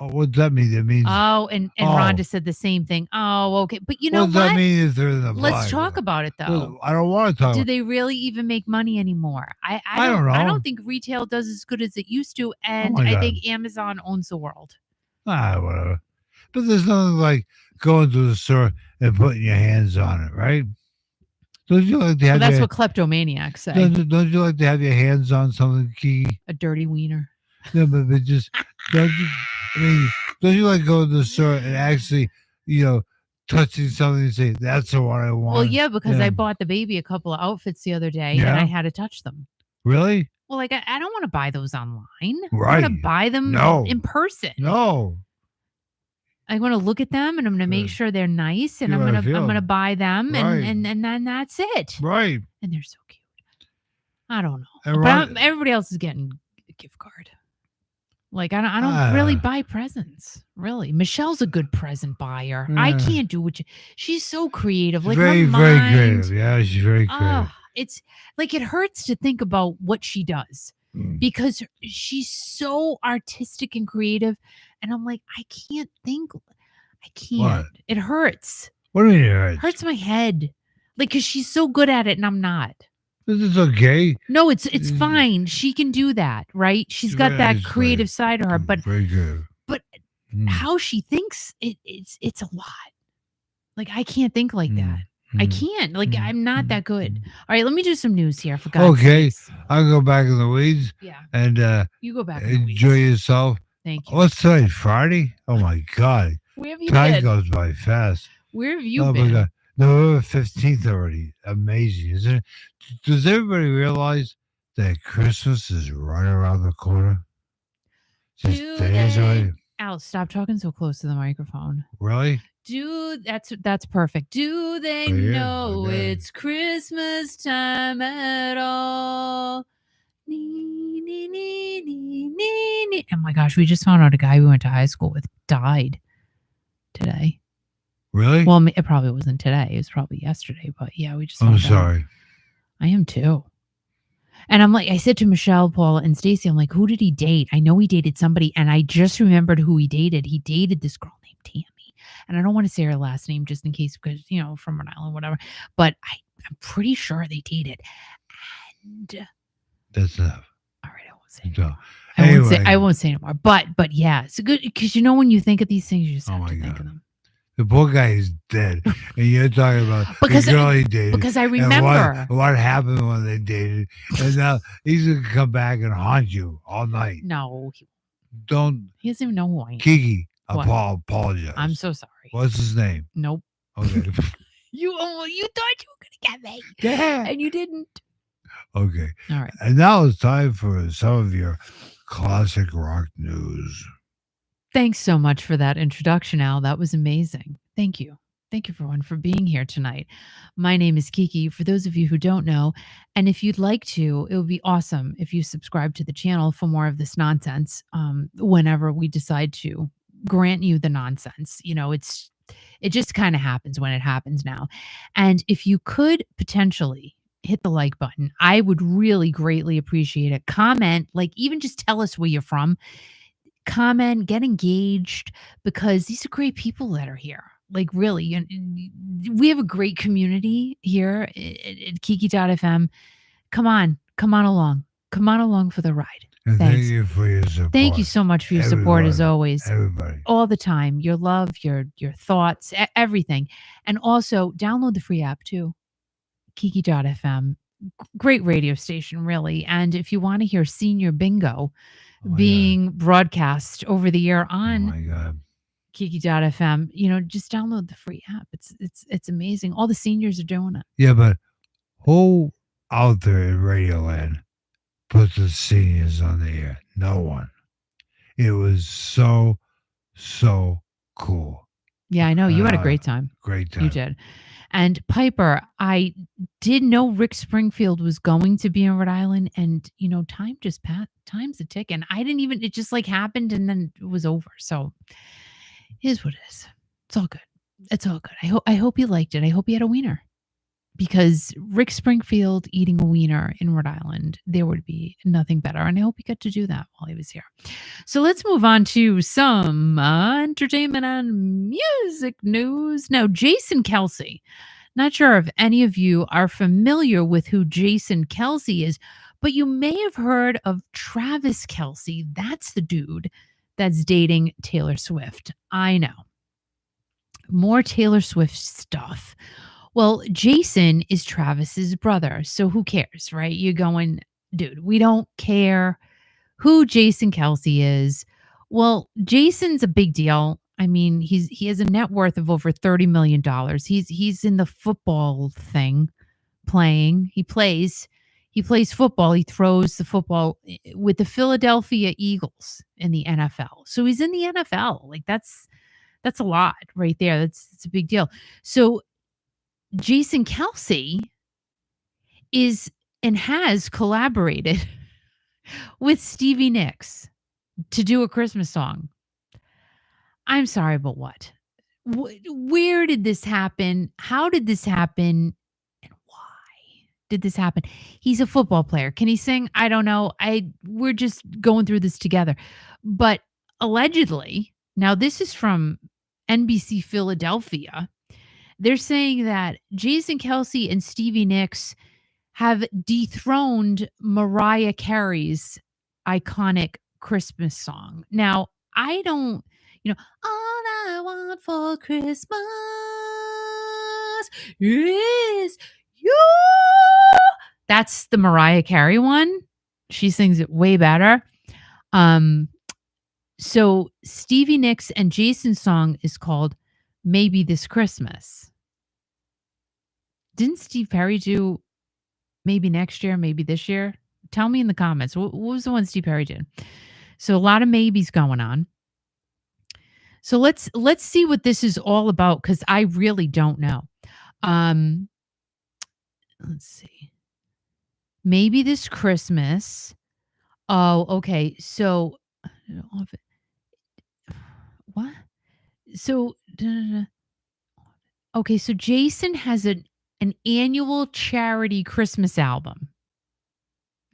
Oh, what does that mean? That means. Oh, and Oh. Rhonda said the same thing. Oh, okay. But you know what does that what? mean if they're in the black? Let's talk about it though. I don't want to talk. Do about they really even make money anymore? I don't know. I don't think retail does as good as it used to, and my I God. think Amazon owns the world. whatever. But there's nothing like going to the store and putting your hands on it, right? Don't you like to Well, have that's your, what kleptomaniacs say. don't you like to have your hands on something, Kiki? A dirty wiener. No, but just don't you? I mean, don't you like going to the store and actually, touching something and say that's the one I want? Well, yeah, because Yeah. I bought the baby a couple of outfits the other day, and Yeah? I had to touch them. Really? Well, like I don't want to buy those online. I Right. want to buy them No. in person. No. I want to look at them, and I'm going to make Right. sure they're nice, and See I'm how I going to feel. buy them, Right. and then that's it. Right. And they're so cute. I don't know, And but Ron- everybody else is getting a gift card. Like I don't really buy presents. Really, Michelle's a good present buyer. I Yeah. can't do what she's so creative. Like very, her very mind. creative. Yeah, she's very creative. It's like it hurts to think about what she does Mm. because she's so artistic and creative, and I'm like, I can't think. I can't. What? It hurts. What do you mean it hurts? Hurts my head. Like, cause she's so good at it, and I'm not. This is okay. No, it's Mm. fine. She can do that, right? She's She's got very that nice creative lady. side to her, but very good. but Mm. how she thinks, it's a lot. Like I can't think like that. I Mm. can't. Like Mm. I'm not that good. Mm. All right, let me do some news here for God's Okay. sakes. I'll go back in the weeds Yeah, and you go back. In the weeds. enjoy yourself. Thank you. What's today? Friday? Oh my God. Where have you Time been? goes by fast. Where have you Oh my been? God. November 15th already. Amazing, isn't it? Does everybody realize that Christmas is right around the corner? Just Do days away? Al, stop talking so close to the microphone. Really? That's perfect. Do they Oh, yeah. know Okay. it's Christmas time at all? Nee, nee, nee, nee, nee, nee. Oh my gosh, we just found out a guy we went to high school with died today. Really? Well, it probably wasn't today. It was probably yesterday. But yeah, we just I'm found out. sorry. I am too. And I'm like, I said to Michelle, Paul, and Stacy, I'm like, who did he date? I know he dated somebody, and I just remembered who he dated. He dated this girl named Tammy. And I don't want to say her last name just in case, because, from Rhode Island, whatever. But I'm pretty sure they dated. And That's enough. all right, I won't say So, anymore. anyway, I won't say anymore. But yeah, it's good because when you think of these things, you just have to think of them. the poor guy is dead, and you're talking about Because the girl he dated. because I and remember. what happened when they dated, and now he's gonna come back and haunt you all night. No, Don't, he doesn't even know who I am. Kiki. What? Apologize. I'm so sorry. What's his name? Nope. Okay. You thought you were gonna get me, Yeah. and you didn't. Okay. All right. And now it's time for some of your classic rock news. Thanks so much for that introduction, Al. That was amazing. Thank you. Thank you, everyone, for being here tonight. My name is Kiki, for those of you who don't know. And if you'd like to, it would be awesome if you subscribe to the channel for more of this nonsense whenever we decide to grant you the nonsense. It just kind of happens when it happens now. And if you could potentially hit the like button, I would really greatly appreciate it. Comment, like even just tell us where you're from. Comment, get engaged, because these are great people that are here. Like really, we have a great community here at Kiki.fm. Come on along. Come on along for the ride. And Thanks. thank you for your support. Thank you so much for your support as always. Everybody. All the time. Your love, your thoughts, everything. And also download the free app too. Kiki.fm. Great radio station, really. And if you want to hear Senior Bingo being broadcast over the air on Kiki.fm, just download the free app. It's amazing. All the seniors are doing it. Yeah, but who out there in Radioland put the seniors on the air? No one. It was so cool. Yeah, I know. You had a great time. Great time. You did. And Piper, I did know Rick Springfield was going to be in Rhode Island, and time just passed. Time's a tick, and it just like happened, and then it was over. So, here's what it is. It's all good. It's all good. I hope you liked it. I hope you had a wiener, because Rick Springfield eating a wiener in Rhode Island, there would be nothing better, and I hope he got to do that while he was here. So let's move on to some entertainment and music news. Now, Jason Kelce. Not sure if any of you are familiar with who Jason Kelce is, but you may have heard of Travis Kelce. That's the dude that's dating Taylor Swift. I know. More Taylor Swift stuff. Well, Jason is Travis's brother, so who cares, right? You're going, dude, we don't care who Jason Kelce is. Well, Jason's a big deal. I mean, he has a net worth of over $30 million. He's in the football thing playing. He plays football. He throws the football with the Philadelphia Eagles in the NFL. So he's in the NFL. Like that's a lot right there. That's a big deal. So Jason Kelce is and has collaborated with Stevie Nicks to do a Christmas song. I'm sorry, but what? Where did this happen? How did this happen? And why did this happen? He's a football player. Can he sing? I don't know. We're just going through this together. But allegedly, now this is from NBC Philadelphia. They're saying that Jason Kelce and Stevie Nicks have dethroned Mariah Carey's iconic Christmas song. Now, I don't, all I want for Christmas is you. That's the Mariah Carey one. She sings it way better. So Stevie Nicks and Jason's song is called Maybe This Christmas. Didn't Steve Perry do Maybe Next Year, Maybe This Year Tell me in the comments. What was the one Steve Perry did? So a lot of maybes going on. So let's see what this is all about because I really don't know. Um, let's see. Maybe this Christmas. Oh, okay. So what? So okay, so Jason has an annual charity Christmas album.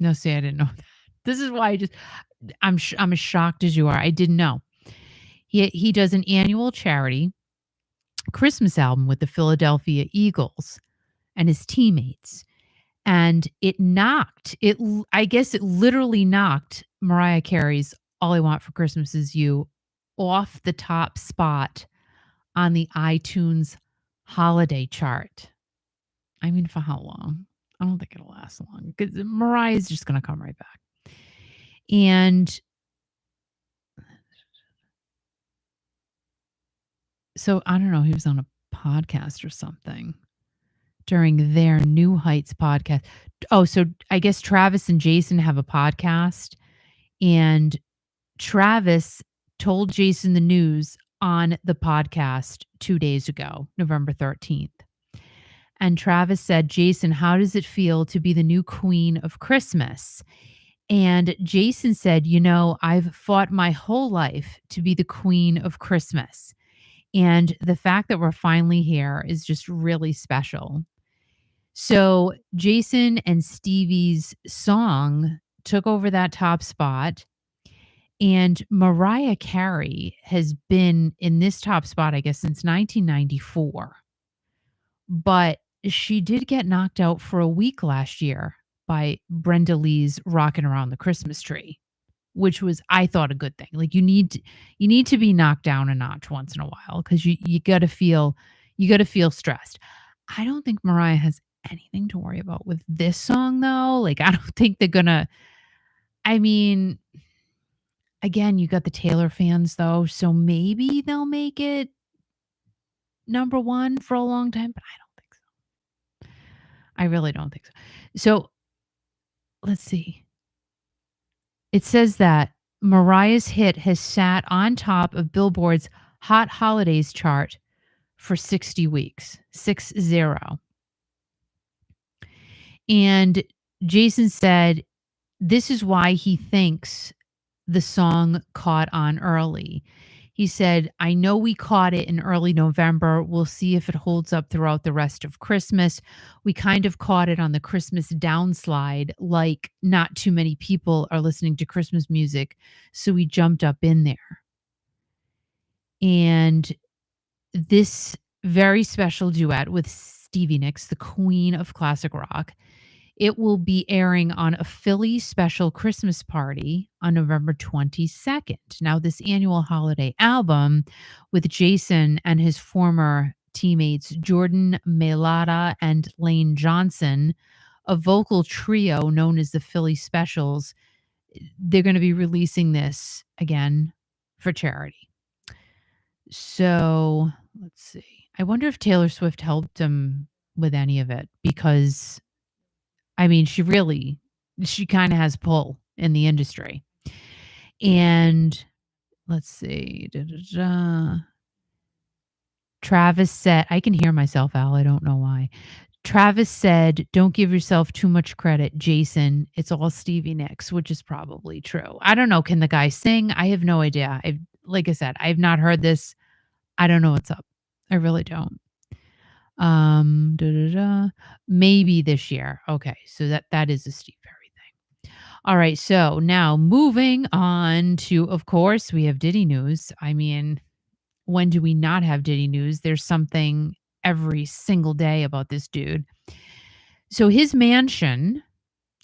No, see, I didn't know that. This is why I'm as shocked as you are. I didn't know. He does an annual charity Christmas album with the Philadelphia Eagles and his teammates. And I guess it literally knocked Mariah Carey's All I Want for Christmas Is You off the top spot on the iTunes holiday chart. I mean, for how long? I don't think it'll last long because Mariah's just going to come right back. And so I don't know, he was on a podcast or something during their New Heights podcast. Oh, so I guess Travis and Jason have a podcast, and Travis told Jason the news on the podcast 2 days ago, November 13th. And Travis said, "Jason, how does it feel to be the new queen of Christmas?" And Jason said, "I've fought my whole life to be the queen of Christmas. And the fact that we're finally here is just really special." So Jason and Stevie's song took over that top spot. And Mariah Carey has been in this top spot, I guess, since 1994. But she did get knocked out for a week last year by Brenda Lee's "Rockin' Around the Christmas Tree," which was, I thought, a good thing. Like you need to be knocked down a notch once in a while because you got to feel stressed. I don't think Mariah has anything to worry about with this song though. Like I don't think they're gonna. I mean, again, you got the Taylor fans though, so maybe they'll make it number one for a long time, but I don't think so. I really don't think so. So let's see. It says that Mariah's hit has sat on top of Billboard's Hot Holidays chart for 60 weeks, 60. And Jason said this is why he thinks the song caught on early. He said, "I know we caught it in early November. We'll see if it holds up throughout the rest of Christmas. We kind of caught it on the Christmas downslide, like not too many people are listening to Christmas music. So we jumped up in there." And this very special duet with Stevie Nicks, the queen of classic rock, it will be airing on a Philly special Christmas party on November 22nd. Now, this annual holiday album with Jason and his former teammates Jordan Mailata and Lane Johnson, a vocal trio known as the Philly Specials, they're going to be releasing this again for charity. So let's see. I wonder if Taylor Swift helped him with any of it because I mean, she kind of has pull in the industry. And let's see. Travis said, I can hear myself, Al. I don't know why. Travis said, "Don't give yourself too much credit, Jason. It's all Stevie Nicks," which is probably true. I don't know. Can the guy sing? I have no idea. Like I said, I've not heard this. I don't know what's up. I really don't. Maybe this year. Okay, so that is a Steve Perry thing. All right, so now moving on to, of course, we have Diddy news. I mean, when do we not have Diddy news? There's something every single day about this dude. So his mansion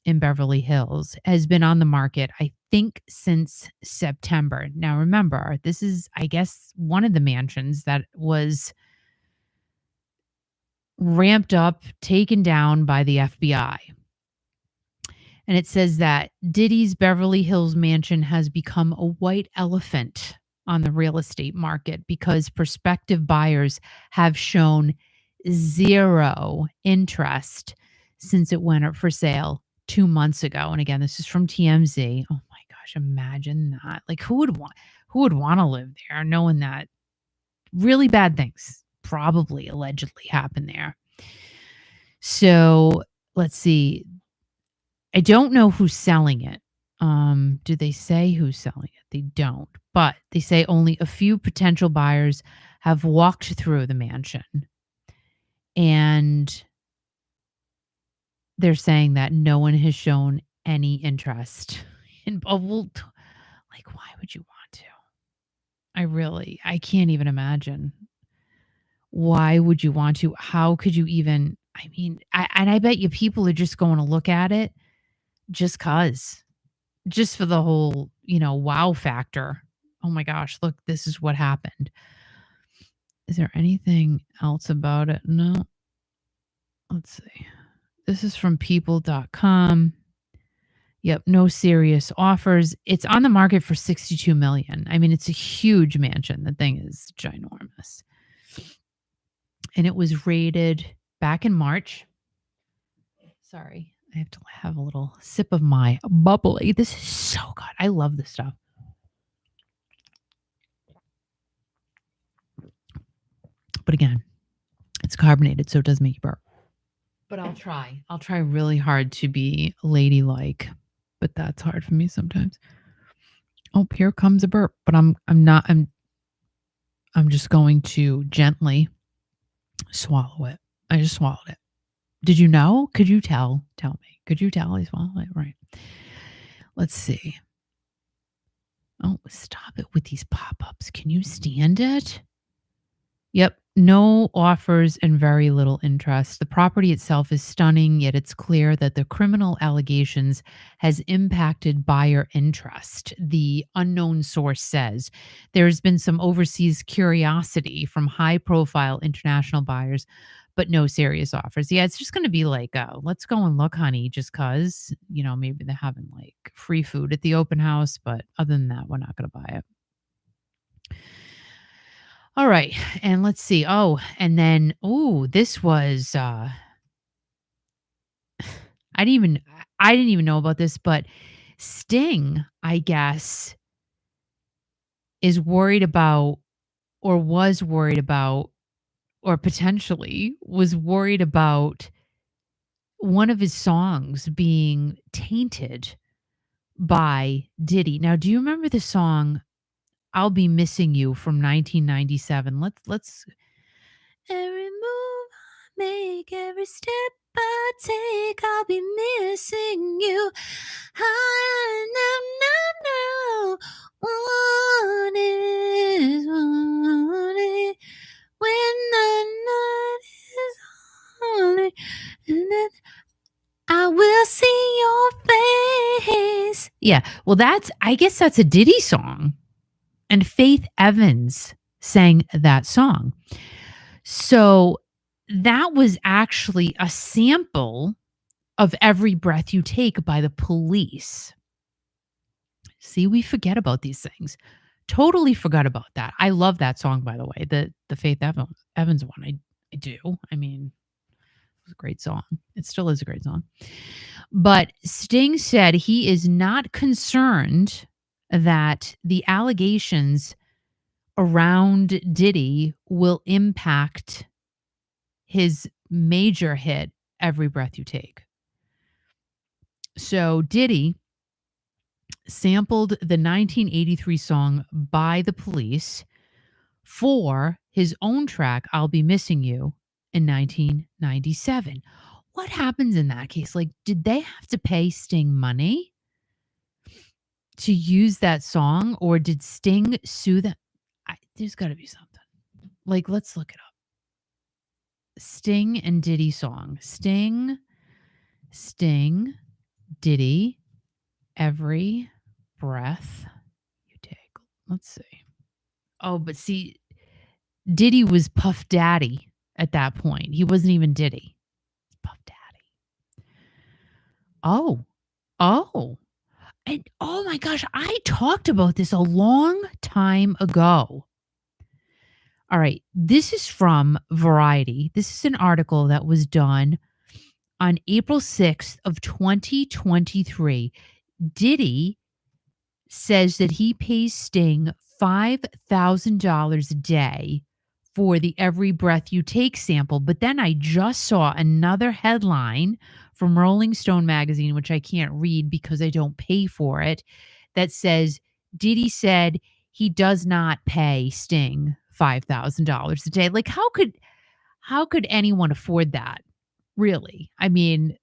in Beverly Hills has been on the market, I think, since September. Now, remember, this is, I guess, one of the mansions that was ramped up, taken down by the FBI. And it says that Diddy's Beverly Hills mansion has become a white elephant on the real estate market because prospective buyers have shown zero interest since it went up for sale 2 months ago, and again, this is from TMZ. Oh my gosh, imagine that. Like, who would wanna live there knowing that really bad things probably allegedly happened there? So, let's see. I don't know who's selling it. Do they say who's selling it? They don't, but they say only a few potential buyers have walked through the mansion, and they're saying that no one has shown any interest in like, why would you want to? I can't even imagine. Why would you want to? How could you even I mean, I bet you people are just going to look at it just 'cause. Just for the whole, wow factor. Oh my gosh, look, this is what happened. Is there anything else about it? No. Let's see. This is from people.com. Yep, no serious offers. It's on the market for 62 million. I mean, it's a huge mansion. The thing is ginormous. And it was rated back in March. Sorry, I have to have a little sip of my bubbly. This is so good. I love this stuff. But again, it's carbonated, so it does make you burp. But I'll try. I'll try really hard to be ladylike, but that's hard for me sometimes. Oh, here comes a burp, but I'm just going to gently swallow it. I just swallowed it. Did you know? Could you tell? Tell me. Could you tell I swallowed it? Right. Let's see. Oh, stop it with these pop-ups. Can you stand it? Yep. No offers and very little interest. The property itself is stunning, yet it's clear that the criminal allegations has impacted buyer interest. The unknown source says there's been some overseas curiosity from high-profile international buyers, but no serious offers. Yeah, it's just going to be like, let's go and look, honey, just because, maybe they're having like free food at the open house, but other than that, we're not going to buy it. All right, and let's see. Oh, and then this was I didn't even know about this, but Sting, I guess, is worried about or was worried about or potentially was worried about one of his songs being tainted by Diddy. Now, do you remember the song I'll Be Missing You from 1997? Let's every move I make, every step I take, I'll be missing you. I know what is wanted when the night is lonely, and then I will see your face. Yeah, well, I guess that's a Diddy song, and Faith Evans sang that song. So that was actually a sample of Every Breath You Take by the Police. See, we forget about these things. Totally forgot about that. I love that song, by the way, the Faith Evans one. I do. I mean, it was a great song. It still is a great song. But Sting said he is not concerned that the allegations around Diddy will impact his major hit, Every Breath You Take. So Diddy sampled the 1983 song by the Police for his own track, I'll Be Missing You, in 1997. What happens in that case? Like, did they have to pay Sting money to use that song, or did Sting sue them? There's got to be something. Like, let's look it up. Sting and Diddy song. Sting, Diddy, Every Breath You Take. Let's see. Oh, but see, Diddy was Puff Daddy at that point. He wasn't even Diddy. Puff Daddy. Oh. And oh my gosh, I talked about this a long time ago. All right, this is from Variety. This is an article that was done On April 6th of 2023, Diddy says that he pays Sting $5,000 a day for the Every Breath You Take sample. But then I just saw another headline from Rolling Stone magazine, which I can't read because I don't pay for it, that says Diddy said he does not pay Sting $5,000 a day. Like how could anyone afford that? Really? I mean,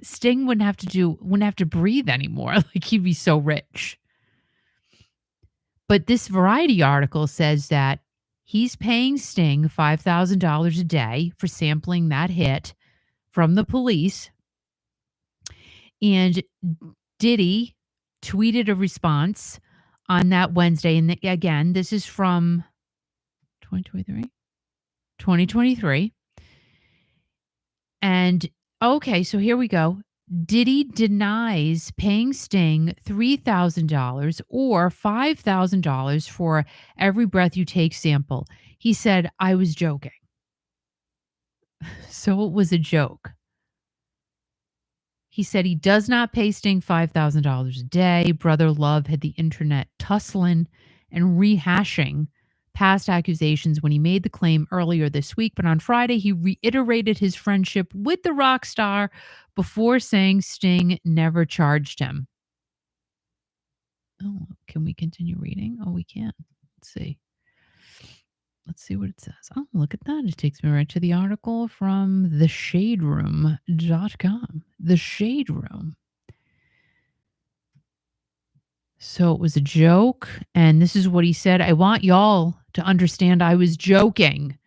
Sting wouldn't have to breathe anymore. Like he'd be so rich. But this Variety article says that he's paying Sting $5,000 a day for sampling that hit from the Police. And Diddy tweeted a response on that Wednesday. And again, this is from 2023. 2023. And okay, so here we go. Diddy denies paying Sting $3,000 or $5,000 for Every Breath You Take sample. He said, I was joking. So it was a joke. He said he does not pay Sting $5,000 a day. Brother Love had the internet tussling and rehashing past accusations when he made the claim earlier this week. But on Friday, he reiterated his friendship with the rock star before saying Sting never charged him. Oh, can we continue reading? Oh, we can. Let's see. Let's see what it says. Oh, look at that. It takes me right to the article from theshaderoom.com. The Shade Room. So it was a joke. And this is what he said. I want y'all to understand I was joking.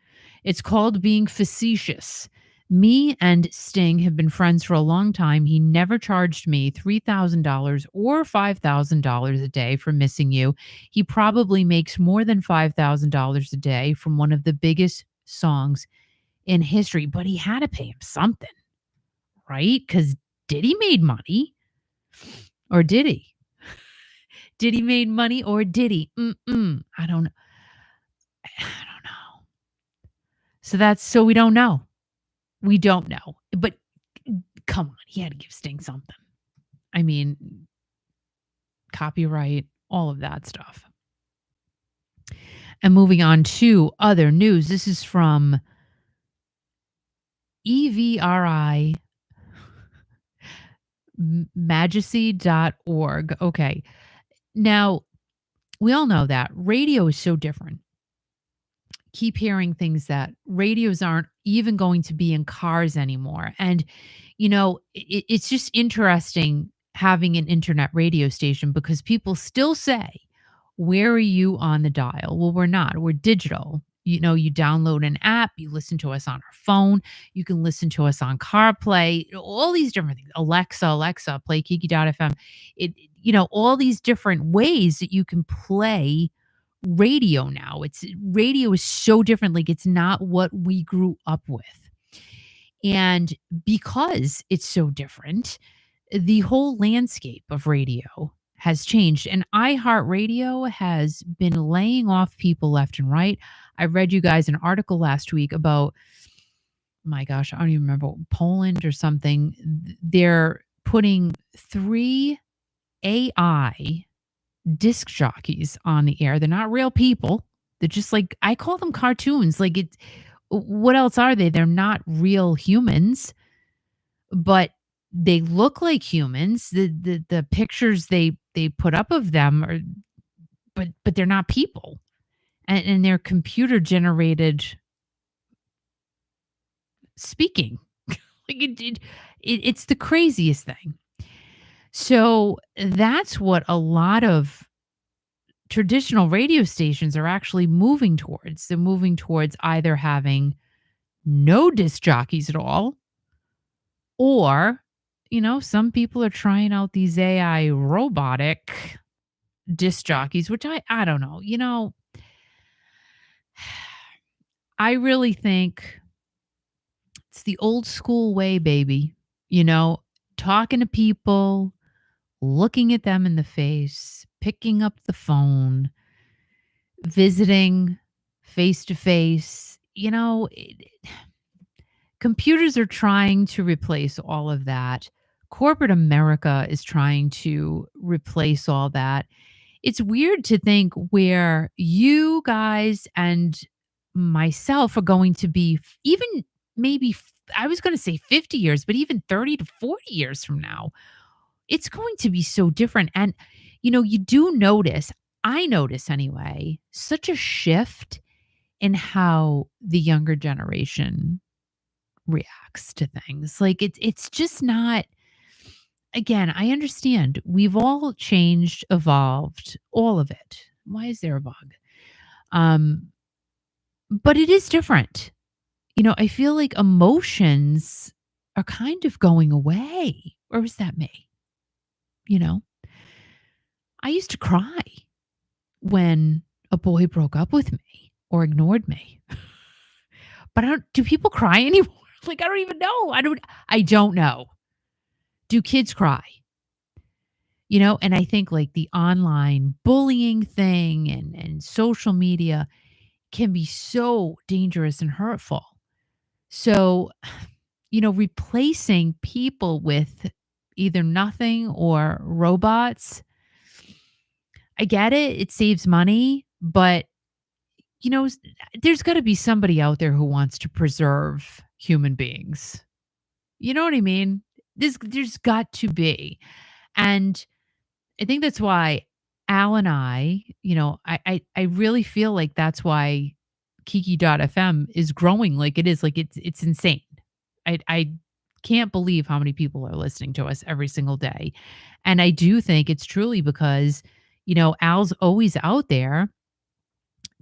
It's called being facetious. Me and Sting have been friends for a long time. He never charged me $3,000 or $5,000 a day for missing you. He probably makes more than $5,000 a day from one of the biggest songs in history, but he had to pay him something, right? Because Diddy made money, or did he? Did he made money or did he? I don't know. I don't know. So we don't know. We don't know. But come on, he had to give Sting something. I mean, copyright, all of that stuff. And moving on to other news. This is from EVRI majesty.org. Okay. Now, we all know that radio is so different. Keep hearing things that radios aren't even going to be in cars anymore. And, it's just interesting having an internet radio station because people still say, where are you on the dial? Well, we're not. We're digital. You download an app, you listen to us on our phone, you can listen to us on CarPlay, all these different things. Alexa, play Kiki.fm. All these different ways that you can play radio now. Radio is so different. Like it's not what we grew up with. And because it's so different, the whole landscape of radio has changed. And iHeartRadio has been laying off people left and right. I read you guys an article last week about, my gosh, I don't even remember, Poland or something. They're putting 3 AI disc jockeys on the air. They're not real people. They're just like, I call them cartoons. Like what else are they? They're not real humans, but they look like humans. The pictures they put up of them are, but they're not people, and they're computer generated speaking. Like it's the craziest thing. So that's what a lot of traditional radio stations are actually moving towards. They're moving towards either having no disc jockeys at all, or, some people are trying out these AI robotic disc jockeys, which I don't know. I really think it's the old school way, baby. Talking to people, looking at them in the face, picking up the phone, visiting face to face. Computers are trying to replace all of that. Corporate America is trying to replace all that. It's weird to think where you guys and myself are going to be even maybe I was going to say 50 years, but even 30 to 40 years from now. It's going to be so different. And, you do notice, I notice anyway, such a shift in how the younger generation reacts to things. Like it's just not, again, I understand we've all changed, evolved, all of it. Why is there a bug? Um, but it is different. I feel like emotions are kind of going away. Or is that me? You know, I used to cry when a boy broke up with me or ignored me. But do people cry anymore? Like, I don't even know. I don't know. Do kids cry? And I think like the online bullying thing and social media can be so dangerous and hurtful. So, replacing people with either nothing or robots, I get it. It saves money, but there's got to be somebody out there who wants to preserve human beings. You know what I mean? There's got to be. And I think that's why Al and I really feel like that's why Kiki.fm is growing like it is. Like it's insane. I can't believe how many people are listening to us every single day. And I do think it's truly because, Al's always out there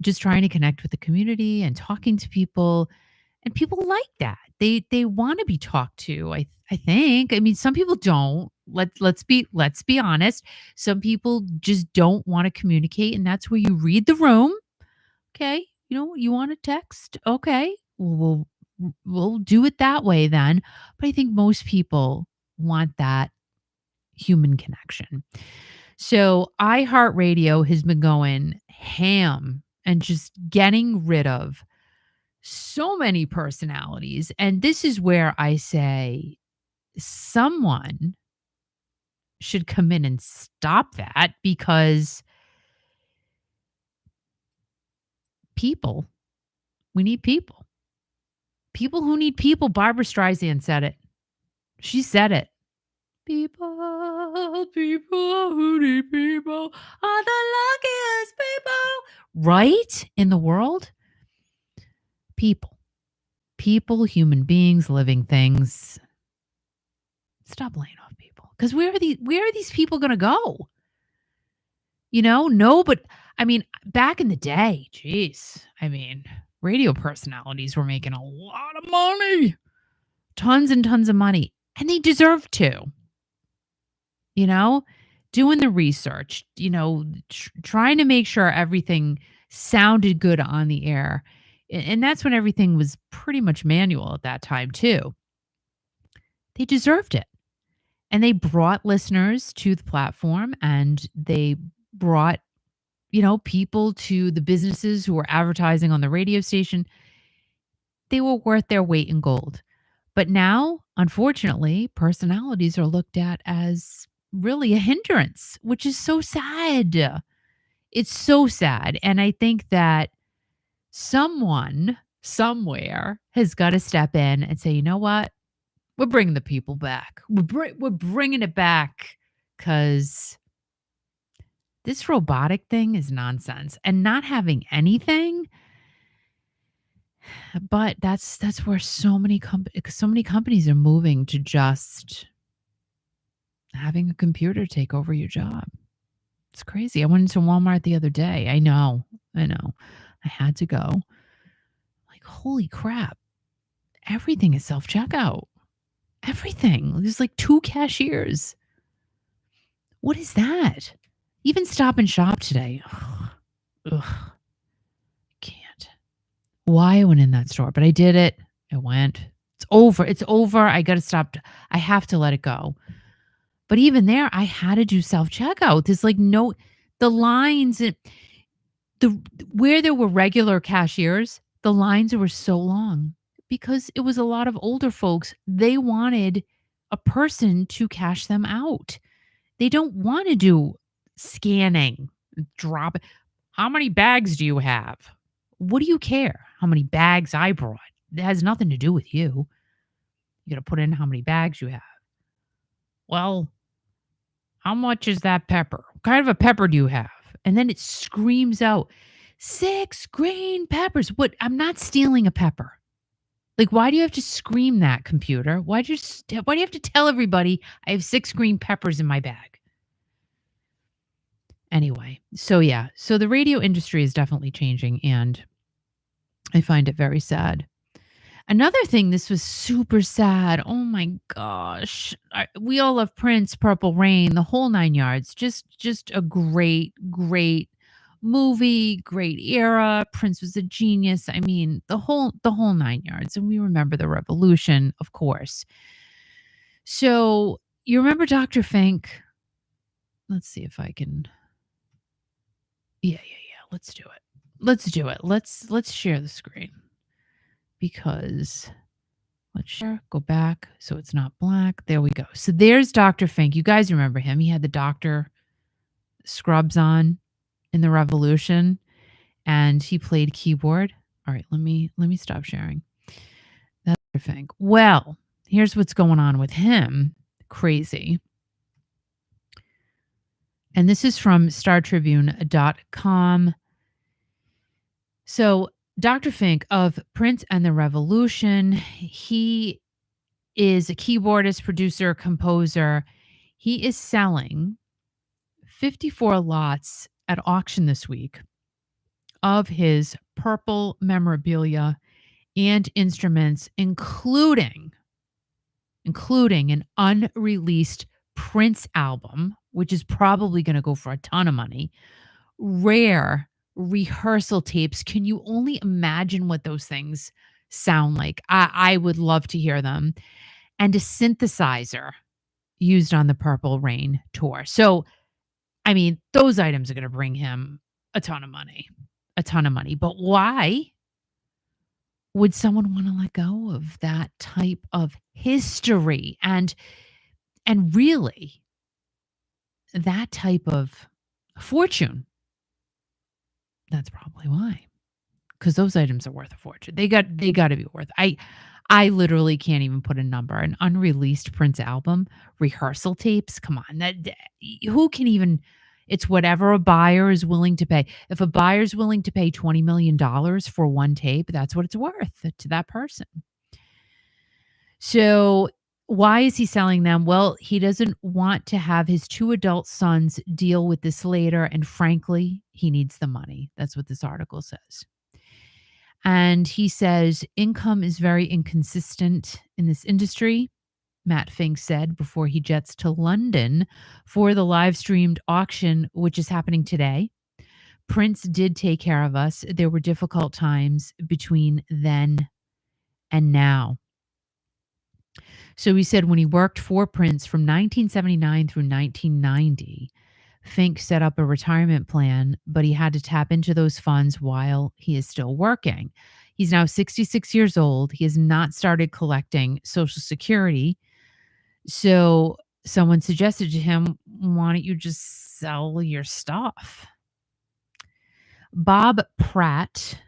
just trying to connect with the community and talking to people, and people like that. They want to be talked to. I think. I mean, some people don't. Let's be honest. Some people just don't want to communicate, and that's where you read the room. Okay, you want to text. Okay, we'll do it that way then. But I think most people want that human connection. So iHeartRadio has been going ham and just getting rid of so many personalities. And this is where I say someone should come in and stop that, because people, we need people. People who need people. Barbara Streisand said it. She said it. People who need people are the luckiest people. Right? In the world? People, human beings, living things. Stop laying off people. Because where are these people going to go? No, but I mean, back in the day, geez, I mean, radio personalities were making a lot of money, tons and tons of money, and they deserve to, you know, doing the research, trying to make sure everything sounded good on the air. And that's when everything was pretty much manual at that time, too. They deserved it. And they brought listeners to the platform, and they brought, people to the businesses who were advertising on the radio station. They were worth their weight in gold. But now, unfortunately, personalities are looked at as really a hindrance, which is so sad. It's so sad. And I think that someone somewhere has got to step in and say, you know what? We're bringing the people back. We're bringing it back, because this robotic thing is nonsense, and not having anything. But that's where so many companies are moving to, just having a computer take over your job. It's crazy. I went into Walmart the other day. I know. I had to go. Like, holy crap. Everything is self-checkout. Everything. There's like 2 cashiers. What is that? Even Stop and Shop today. Ugh. Can't. Why I went in that store, but I did it. I went. It's over. It's over. I got to stop. I have to let it go. But even there, I had to do self-checkout. There's like the lines, where there were regular cashiers, the lines were so long. because it was a lot of older folks. They wanted a person to cash them out. They don't want to do scanning, drop. How many bags do you have? What do you care how many bags I brought? It has nothing to do with you. You got to put in how many bags you have. Well, how much is that pepper? What kind of a pepper do you have? And then it screams out, 6 green peppers. What? I'm not stealing a pepper. Like, why do you have to scream that, computer? Why do you have to tell everybody I have 6 green peppers in my bag? Anyway, so yeah, so the radio industry is definitely changing, and I find it very sad. Another thing, this was super sad. Oh my gosh. We all love Prince, Purple Rain, the whole 9 yards. Just a great, great movie, great era. Prince was a genius. I mean, the whole 9 yards. And we remember the revolution, of course. So, you remember Dr. Fink? Let's see if I can. Yeah. Let's do it. Let's share the screen, because let's share, go back so it's not black. There we go. So there's Dr. Fink. You guys remember him. He had the doctor scrubs on in the Revolution, and he played keyboard. All right, let me stop sharing. That's Dr. Fink. Well, here's what's going on with him. Crazy. And this is from StarTribune.com. So Dr. Fink of Prince and the Revolution, he is a keyboardist, producer, composer. He is selling 54 lots at auction this week of his purple memorabilia and instruments, including an unreleased Prince album, which is probably going to go for a ton of money, rare rehearsal tapes. Can you only imagine what those things sound like? I would love to hear them. And a synthesizer used on the Purple Rain tour. So, I mean, those items are going to bring him a ton of money. But why would someone want to let go of that type of history and really that type of fortune? That's probably why. Because those items are worth a fortune. They got to be worth. I literally can't even put a number. An unreleased Prince album, rehearsal tapes. Come on, who can even? It's whatever a buyer is willing to pay. If a buyer is willing to pay $20 million for one tape, that's what it's worth to that person. So why is he selling them? Well, he doesn't want to have his 2 adult sons deal with this later, and frankly, he needs the money. That's what this article says. And he says income is very inconsistent in this industry, Matt Fink said before he jets to London for the live streamed auction, which is happening today. Prince did take care of us. There were difficult times between then and now. So he said when he worked for Prince from 1979 through 1990, Fink set up a retirement plan, but he had to tap into those funds while he is still working. He's now 66 years old. He has not started collecting Social Security. So someone suggested to him, why don't you just sell your stuff? Bob Pratt,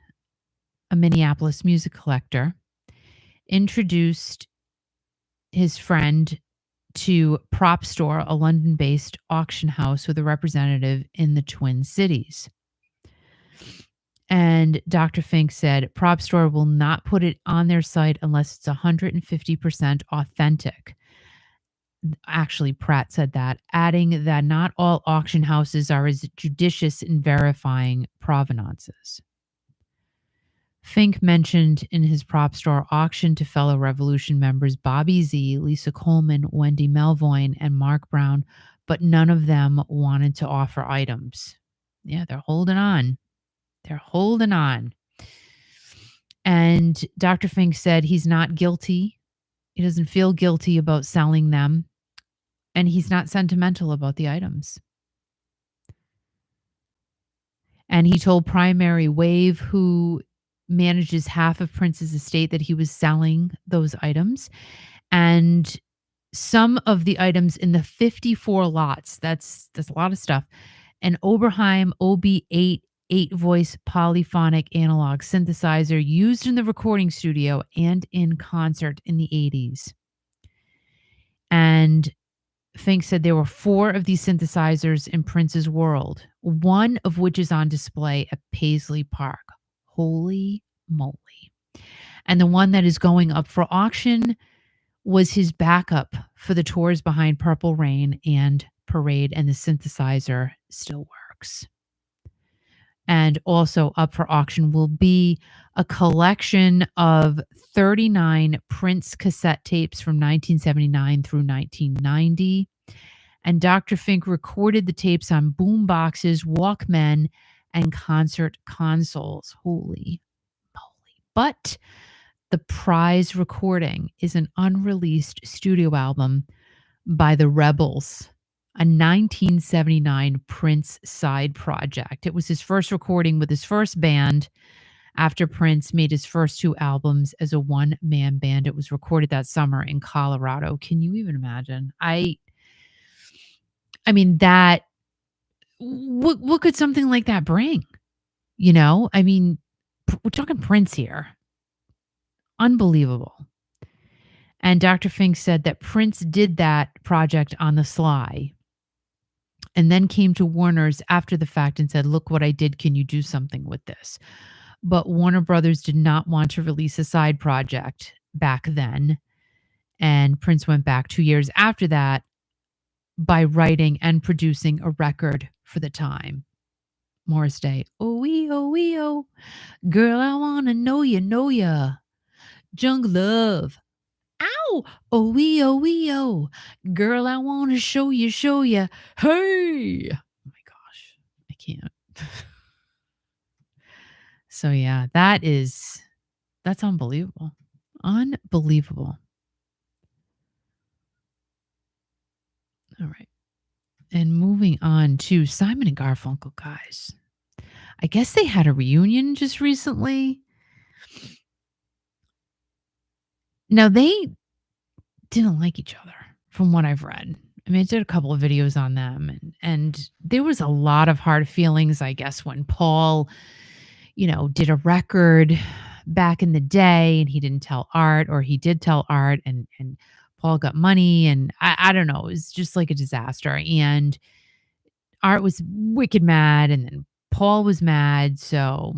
a Minneapolis music collector, introduced his friend to Prop Store, a London-based auction house with a representative in the Twin Cities. And Dr. Fink said, Prop Store will not put it on their site unless it's 150% authentic. Actually, Pratt said that, adding that not all auction houses are as judicious in verifying provenances. Fink mentioned in his Prop Store auction to fellow Revolution members Bobby Z, Lisa Coleman, Wendy Melvoin, and Mark Brown, but none of them wanted to offer items. Yeah, they're holding on. And Dr. Fink said he's not guilty. He doesn't feel guilty about selling them, and he's not sentimental about the items. And he told Primary Wave, who manages half of Prince's estate that he was selling those items. And some of the items in the 54 lots, that's a lot of stuff, an Oberheim OB8 8-voice polyphonic analog synthesizer used in the recording studio and in concert in the 80s. And Fink said there were 4 of these synthesizers in Prince's world, one of which is on display at Paisley Park. Holy moly. And the one that is going up for auction was his backup for the tours behind Purple Rain and Parade, and the synthesizer still works. And also up for auction will be a collection of 39 Prince cassette tapes from 1979 through 1990. And Dr. Fink recorded the tapes on boom boxes, Walkmen, and concert consoles. Holy moly. But the prize recording is an unreleased studio album by the Rebels, a 1979 Prince side project. It was his first recording with his first band after Prince made his first 2 albums as a one-man band. It was recorded that summer in Colorado. Can you even imagine? I mean, that what could something like that bring? You know? I mean, we're talking Prince here. Unbelievable. And Dr. Fink said that Prince did that project on the sly and then came to Warner's after the fact and said, "Look what I did. Can you do something with this?" But Warner Brothers did not want to release a side project back then. And Prince went back 2 years after that by writing and producing a record for the time. Morris Day. Oh, wee, oh. Girl, I want to know ya. Jungle Love. Ow! Oh, wee, oh. Girl, I want to show ya. Hey! Oh my gosh. I can't. So yeah, that's unbelievable. Unbelievable. All right. And moving on to Simon and Garfunkel, guys. I guess they had a reunion just recently. Now, they didn't like each other from what I've read. I mean, I did a couple of videos on them, and there was a lot of hard feelings, I guess, when Paul, did a record back in the day and he didn't tell Art, or he did tell Art, and Paul got money, and I don't know, it was just like a disaster. And Art was wicked mad, and then Paul was mad. So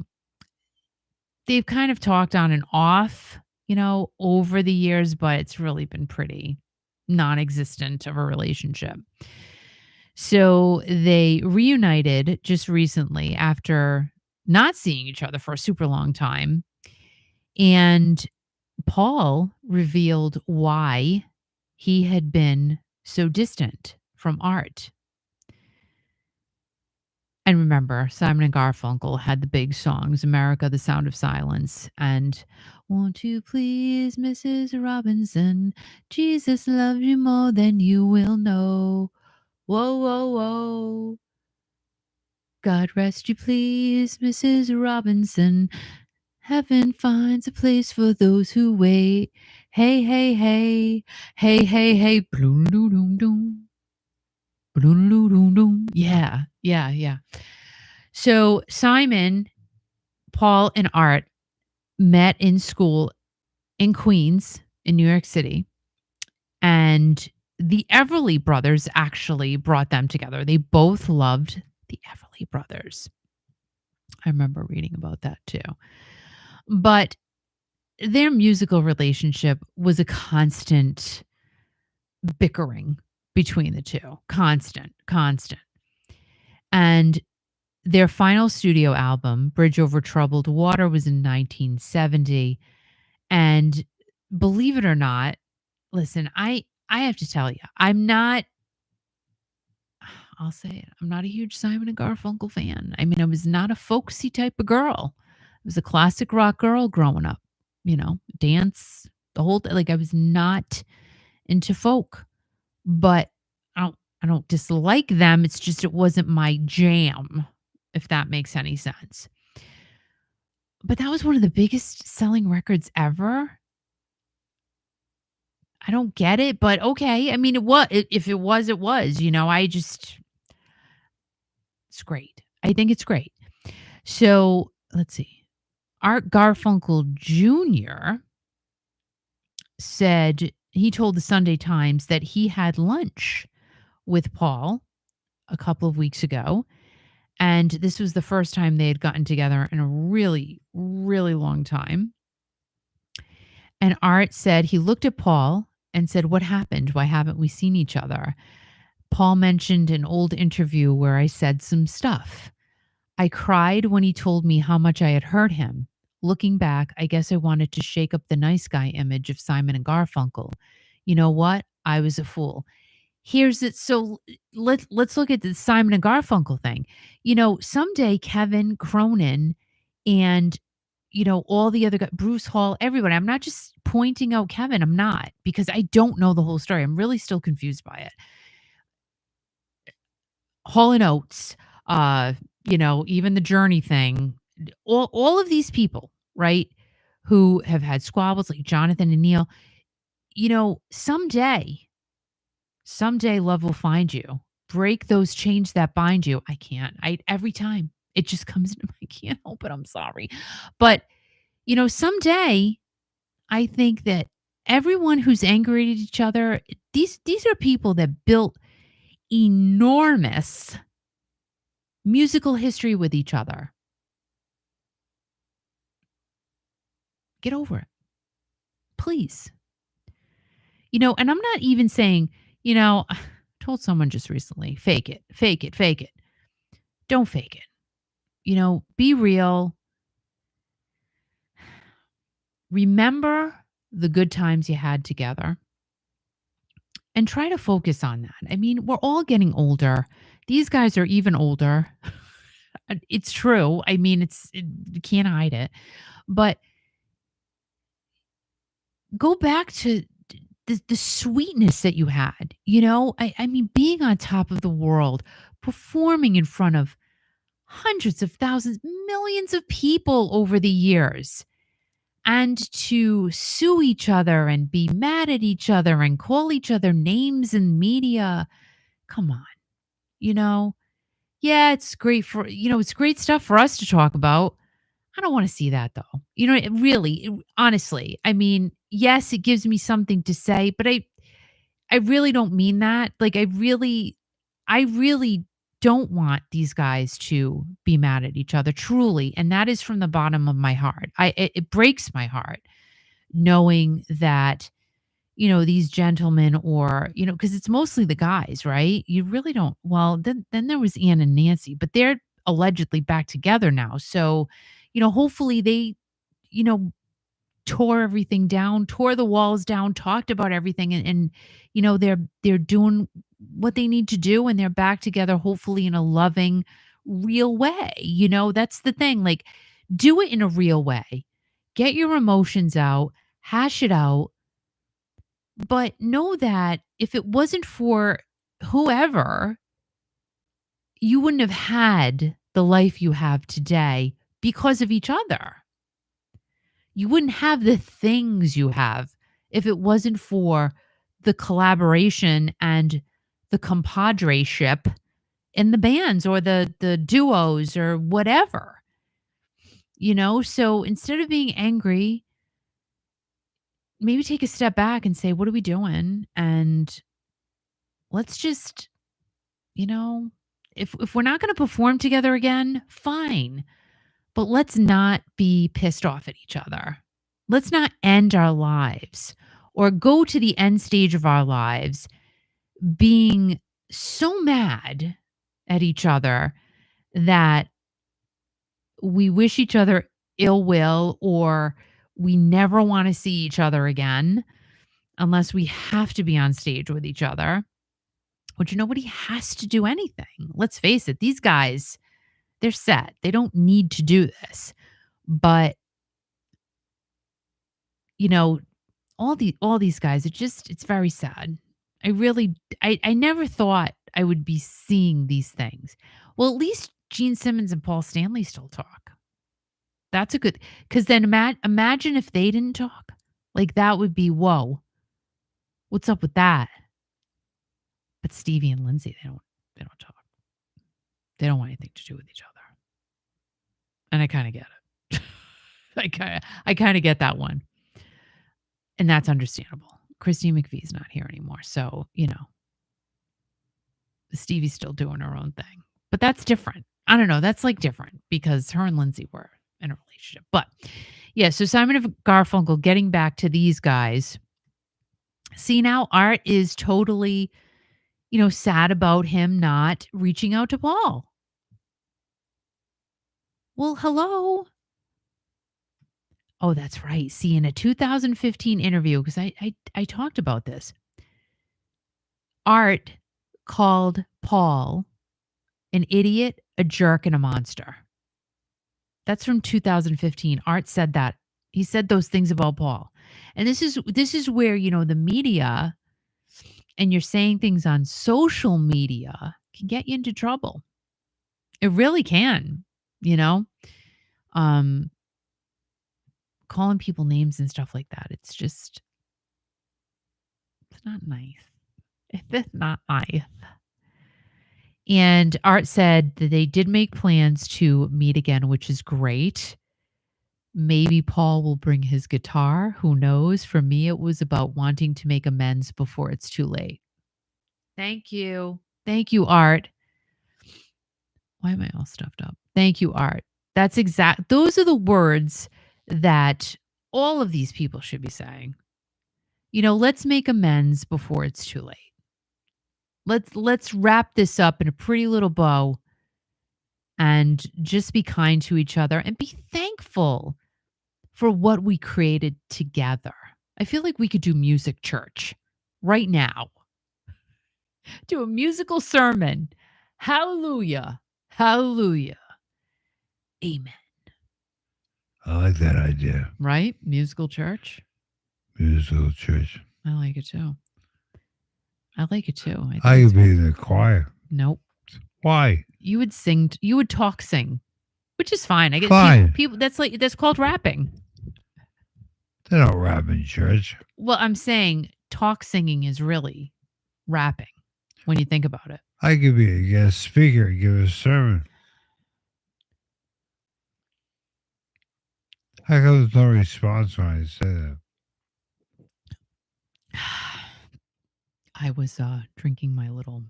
they've kind of talked on and off, over the years, but it's really been pretty non-existent of a relationship. So they reunited just recently after not seeing each other for a super long time. And Paul revealed why he had been so distant from Art. And remember, Simon and Garfunkel had the big songs, America, The Sound of Silence, and Won't You Please, Mrs. Robinson, Jesus loves you more than you will know. Whoa, whoa, whoa. God rest you please, Mrs. Robinson. Heaven finds a place for those who wait. Hey, hey, hey. Hey, hey, hey. Bloom, doom, doom, doom. Bloom, doom, doom, doom. Yeah, yeah, yeah. So Simon, Paul, and Art met in school in Queens, in New York City. And the Everly Brothers actually brought them together. They both loved the Everly Brothers. I remember reading about that too. But their musical relationship was a constant bickering between the two. Constant. And their final studio album, Bridge Over Troubled Water, was in 1970. And believe it or not, listen, I have to tell you, I'll say it, I'm not a huge Simon and Garfunkel fan. I mean, I was not a folksy type of girl. I was a classic rock girl growing up, dance, the whole like I was not into folk. But I don't dislike them. It's just it wasn't my jam, if that makes any sense. But that was one of the biggest selling records ever. I don't get it, but okay. I mean, if it was, it was, I just it's great. I think it's great. So, let's see. Art Garfunkel Jr. said he told the Sunday Times that he had lunch with Paul a couple of weeks ago, and this was the first time they had gotten together in a really, really long time. And Art said he looked at Paul and said, "What happened? Why haven't we seen each other?" Paul mentioned an old interview where I said some stuff. I cried when he told me how much I had hurt him. Looking back, I guess I wanted to shake up the nice guy image of Simon and Garfunkel. You know what? I was a fool. Here's it. So let's look at the Simon and Garfunkel thing. Someday Kevin Cronin and all the other guys, Bruce Hall, everybody. I'm not just pointing out Kevin. I'm not, because I don't know the whole story. I'm really still confused by it. Hall and Oates, even the Journey thing, all of these people, right, who have had squabbles like Jonathan and Neil, someday love will find you. Break those chains that bind you. I can't. Every time it just comes into I can't help it. I'm sorry. But, someday I think that everyone who's angry at each other, these are people that built enormous musical history with each other. Get over it. Please. And I'm not even saying, I told someone just recently, fake it, fake it, fake it. Don't fake it. Be real. Remember the good times you had together and try to focus on that. I mean, we're all getting older. These guys are even older. It's true. I mean, you can't hide it. But go back to the sweetness that you had. I mean, being on top of the world, performing in front of hundreds of thousands, millions of people over the years, and to sue each other and be mad at each other and call each other names in media. Come on. You know, yeah, it's great stuff for us to talk about. I don't want to see that though. Honestly, I mean, yes, it gives me something to say, but I really don't mean that. Like I really don't want these guys to be mad at each other truly, and that is from the bottom of my heart. It breaks my heart knowing that these gentlemen, or because it's mostly the guys, right? You really don't. Well, then there was Ann and Nancy, but they're allegedly back together now. So, hopefully they you know tore everything down, tore the walls down, talked about everything, and they're doing what they need to do, and they're back together, hopefully in a loving, real way. That's the thing. Like, do it in a real way. Get your emotions out, hash it out, but know that if it wasn't for whoever, you wouldn't have had the life you have today because of each other. You wouldn't have the things you have if it wasn't for the collaboration and the compadreship in the bands, or the duos, or whatever. So instead of being angry, maybe take a step back and say, what are we doing? And let's just, you know, if we're not going to perform together again, fine. But let's not be pissed off at each other. Let's not end our lives or go to the end stage of our lives being so mad at each other that we wish each other ill will, or we never want to see each other again unless we have to be on stage with each other, which nobody has to do anything. Let's face it, these guys, they're set. They don't need to do this. But, you know, all these guys, it's very sad. I never thought I would be seeing these things. Well, at least Gene Simmons and Paul Stanley still talk. That's a good, because then imagine if they didn't talk. Like, that would be, whoa, what's up with that? But Stevie and Lindsay, they don't talk. They don't want anything to do with each other. And I kind of get it. I kind of get that one. And that's understandable. Christine McVie's not here anymore. So, Stevie's still doing her own thing. But that's different. I don't know. That's like different because her and Lindsay were in a relationship. But yeah, so Simon and Garfunkel, getting back to these guys. See, now Art is totally, sad about him not reaching out to Paul. Well, hello. Oh, that's right. See, in a 2015 interview, because I talked about this, Art called Paul an idiot, a jerk, and a monster. That's from 2015. Art said that. He said those things about Paul. And this is where, the media and you're saying things on social media can get you into trouble. It really can, calling people names and stuff like that. It's not nice. It's not nice. And Art said that they did make plans to meet again, which is great. Maybe Paul will bring his guitar. Who knows? For me, it was about wanting to make amends before it's too late. Thank you. Thank you, Art. Why am I all stuffed up? Thank you, Art. Those are the words that all of these people should be saying. Let's make amends before it's too late. Let's wrap this up in a pretty little bow and just be kind to each other and be thankful for what we created together. I feel like we could do music church right now. Do a musical sermon. Hallelujah. Hallelujah. Amen. I like that idea. Right? Musical church. Musical church. I like it too. I could be in the choir. Nope. Why? You would sing. You would talk sing, which is fine. I guess Fine. people. That's called rapping. They don't rap in church. Well, I'm saying talk singing is really rapping when you think about it. I could be a guest speaker and give a sermon. How come there's no response when I say that? I was drinking my little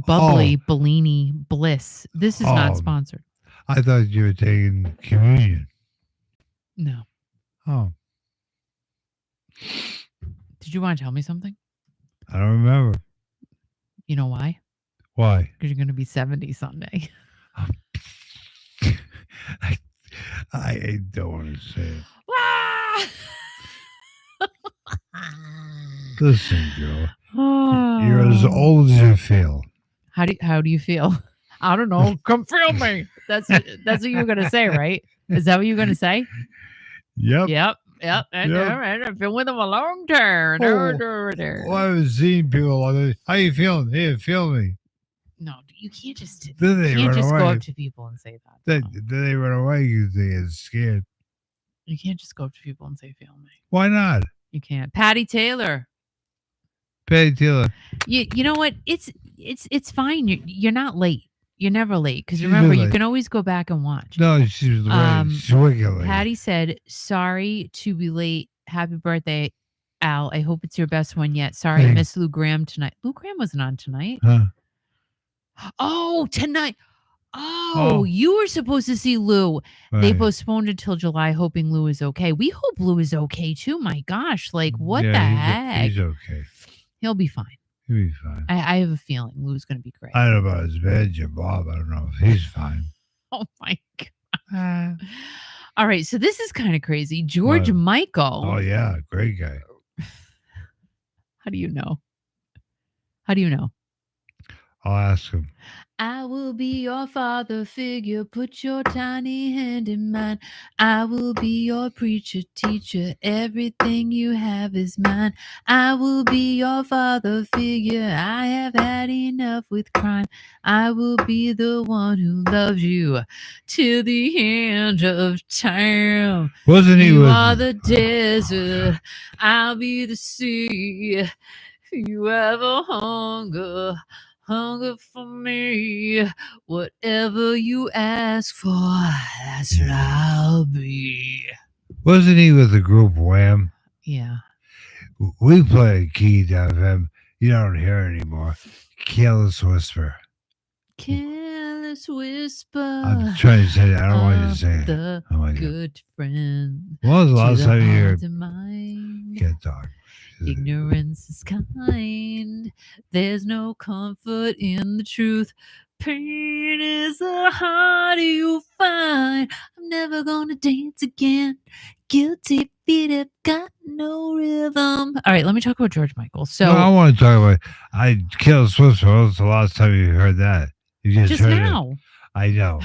bubbly Bellini Bliss. This is not sponsored. I thought you were taking communion. No. Oh. Did you want to tell me something? I don't remember. You know why? Why? Because you're going to be 70 Sunday. I don't want to say it. Listen, Joe. You're as old as you feel. How do you feel? I don't know. Come feel me. That's what you were gonna say, right? Is that what you were gonna say? Yep. I've been with him a long time. Well, I've seen people like that. How you feeling? Hey, feel me. No, you can't just. Then they go away. up to people and say that. Then they run away because they get scared. You can't just go up to people and say "feel me." Why not? You can't. Patty Taylor. You know what? It's fine. You're not late. You're never late because remember you can always go back and watch. No, she's late. She's wicked late. Patty said, "Sorry to be late. Happy birthday, Al. I hope it's your best one yet. Sorry, I missed Lou Graham tonight. Lou Graham wasn't on tonight. Huh? Oh, tonight. Oh, you were supposed to see Lou. Right. They postponed it till July, hoping Lou is okay. We hope Lou is okay too. My gosh, what the heck? He's okay. He'll be fine. He'll be fine. I have a feeling Lou's going to be great. I don't know about his bed, your Bob. I don't know if he's fine. Oh my God. All right, so this is kind of crazy. George Michael. Oh yeah, great guy. How do you know? How do you know? I'll ask him. I will be your father figure, put your tiny hand in mine. I will be your preacher, teacher, everything you have is mine. I will be your father figure, I have had enough with crime. I will be the one who loves you till the end of time. Wasn't he You with? are the desert, I'll be the sea. You have a hunger for me. Whatever you ask for, that's what I'll be. Wasn't he with the group Wham? Yeah. We play Key.FM. You don't hear it anymore. Careless Whisper. Careless I'm whisper trying to say it. I don't want you to of say it. the Oh my God. good friend When was the to last the time you heart heard of mine. Cat Dog? Ignorance is kind. There's no comfort in the truth. Pain is the harder you find. I'm never gonna dance again. Guilty feet have got no rhythm. All right, let me talk about George Michael. So No, I want to talk about. Careless Whisper. When was the last time you heard that? You just heard now. it. I know.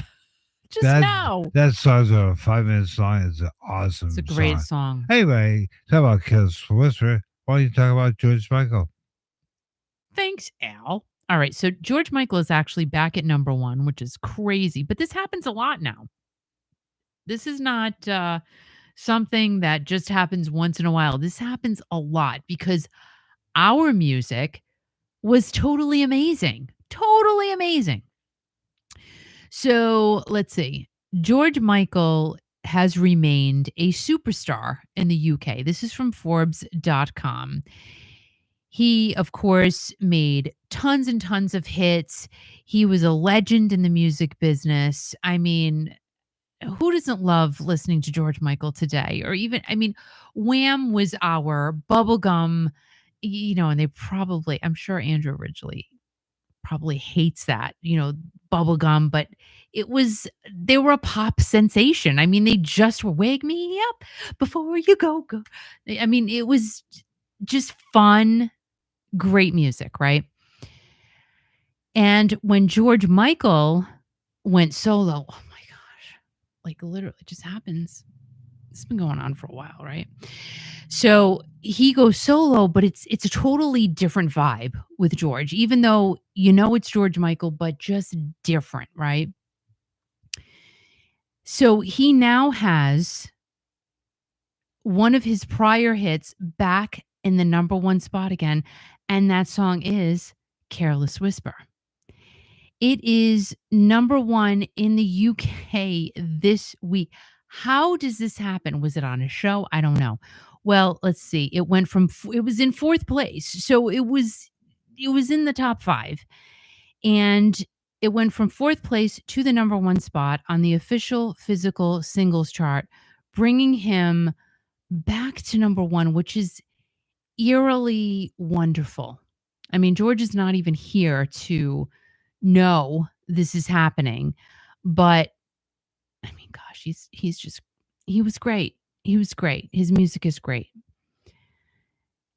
Just now. That song's a 5 minute song. It's an awesome It's a great song. Anyway, talk about Careless Whisper. Why don't you talk about George Michael? Thanks, Al. All right, so George Michael is actually back at number 1, which is crazy, but this happens a lot now. This is not something that just happens once in a while. This happens a lot because our music was totally amazing. Totally amazing. So let's see. George Michael has remained a superstar in the UK. This is from Forbes.com. He, of course, made tons and tons of hits. He was a legend in the music business. I mean, who doesn't love listening to George Michael today? Or even, I mean, Wham was our bubblegum, and they probably, I'm sure Andrew Ridgely probably hates that, bubblegum, but they were a pop sensation. I mean, they just were wake me up before you go. I mean, it was just fun, great music, right? And when George Michael went solo, oh my gosh, like literally it just happens. It's been going on for a while, right? So he goes solo, but it's a totally different vibe with George, even though it's George Michael, but just different, right? So he now has one of his prior hits back in the number 1 spot again, and that song is Careless Whisper. It is number 1 in the UK this week. How does this happen? Was it on a show? I don't know. Well, let's see. It was in 4th place. So it was in the top 5. And it went from 4th place to the number 1 spot on the official physical singles chart, bringing him back to number 1, which is eerily wonderful. I mean, George is not even here to know this is happening, but I mean, gosh, he was great. He was great. His music is great.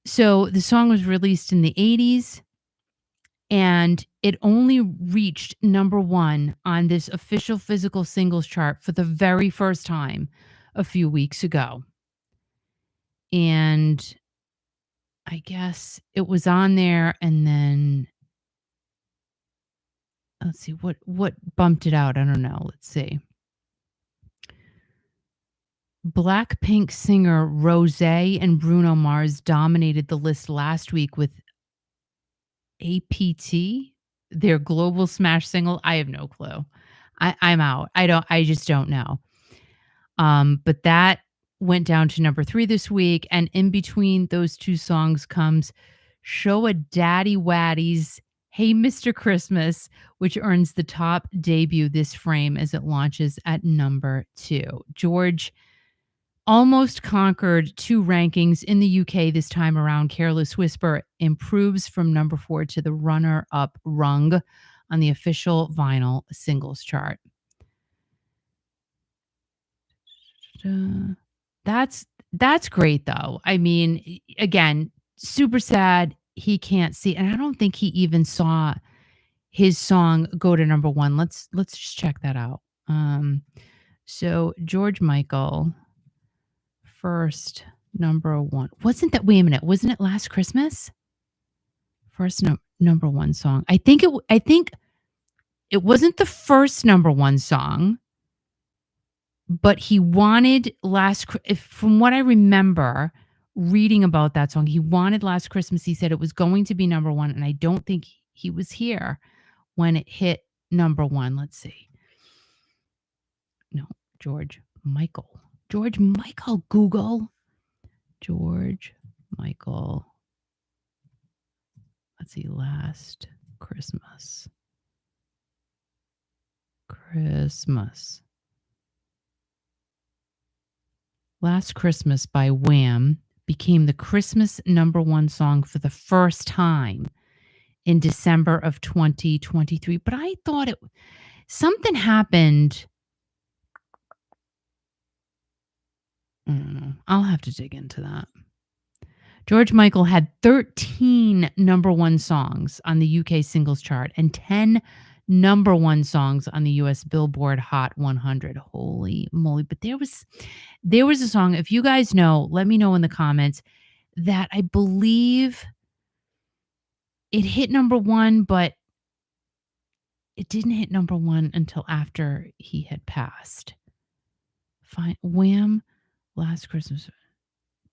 So the song was released in the 80s and it only reached number 1 on this official physical singles chart for the very first time a few weeks ago. And I guess it was on there and then let's see what bumped it out. I don't know. Let's see. Blackpink singer Rosé and Bruno Mars dominated the list last week with APT, their global smash single. I have no clue. I'm out. I just don't know. But that went down to number 3 this week. And in between those two songs comes Show a Daddy Waddy's Hey Mr. Christmas, which earns the top debut this frame as it launches at number 2. George almost conquered 2 rankings in the UK this time around. Careless Whisper improves from number 4 to the runner-up rung on the official vinyl singles chart. That's great though. I mean, again, super sad he can't see, and I don't think he even saw his song go to number 1. Let's just check that out. So George Michael, first number 1. Wait a minute, wasn't it Last Christmas? First number 1 song. I think it wasn't the first number 1 song, but he wanted from what I remember reading about that song, he wanted Last Christmas. He said it was going to be number 1, and I don't think he was here when it hit number 1. Let's see. No, George Michael. George Michael, Google. George Michael. Let's see, Last Christmas. Last Christmas by Wham became the Christmas number 1 song for the first time in December of 2023. But I thought something happened. I don't know. I'll have to dig into that. George Michael had 13 number 1 songs on the UK singles chart and 10 number 1 songs on the US Billboard Hot 100. Holy moly. But there was a song, if you guys know, let me know in the comments, that I believe it hit number 1, but it didn't hit number 1 until after he had passed. Fine. Wham! Last Christmas.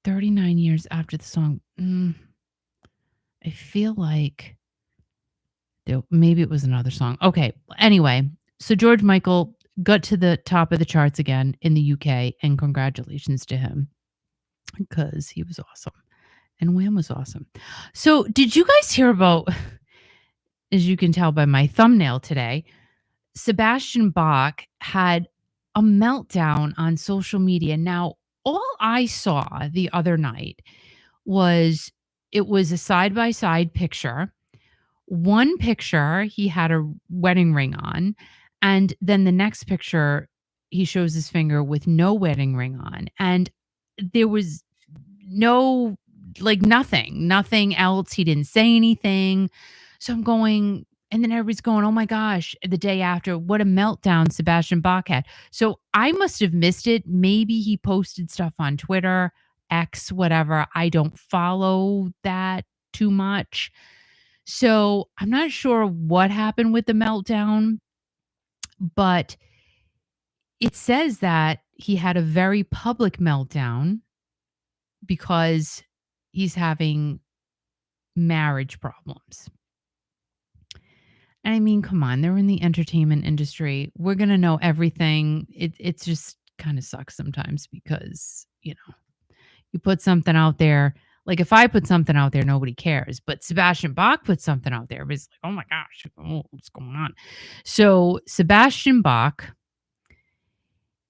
39 years after the song. I feel like maybe it was another song. Okay. Anyway, so George Michael got to the top of the charts again in the UK, and congratulations to him because he was awesome. And Wham was awesome. So did you guys hear about, as you can tell by my thumbnail today, Sebastian Bach had a meltdown on social media. Now, all I saw the other night was a side-by-side picture. One picture, he had a wedding ring on, and then the next picture, he shows his finger with no wedding ring on. And there was nothing else. He didn't say anything. So I'm going, and then everybody's going, oh my gosh, the day after, what a meltdown Sebastian Bach had. So I must have missed it. Maybe he posted stuff on Twitter, X, whatever. I don't follow that too much. So I'm not sure what happened with the meltdown, but it says that he had a very public meltdown because he's having marriage problems. And I mean, come on, they're in the entertainment industry. We're going to know everything. It just kind of sucks sometimes because, you put something out there. Like if I put something out there, nobody cares. But Sebastian Bach put something out there. It's like, oh my gosh, what's going on? So Sebastian Bach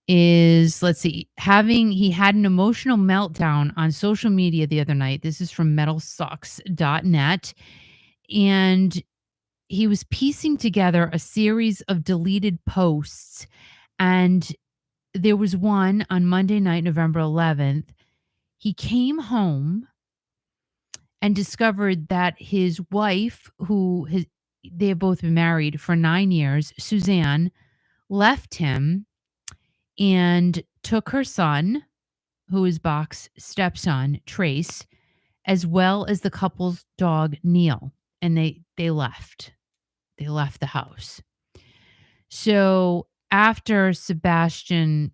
is, let's see, he had an emotional meltdown on social media the other night. This is from metalsucks.net. And he was piecing together a series of deleted posts. And there was one on Monday night, November 11th. He came home and discovered that his wife, they have both been married for 9 years, Suzanne, left him and took her son, who is Bach's stepson, Trace, as well as the couple's dog, Neil. And they left. They left the house. So after Sebastian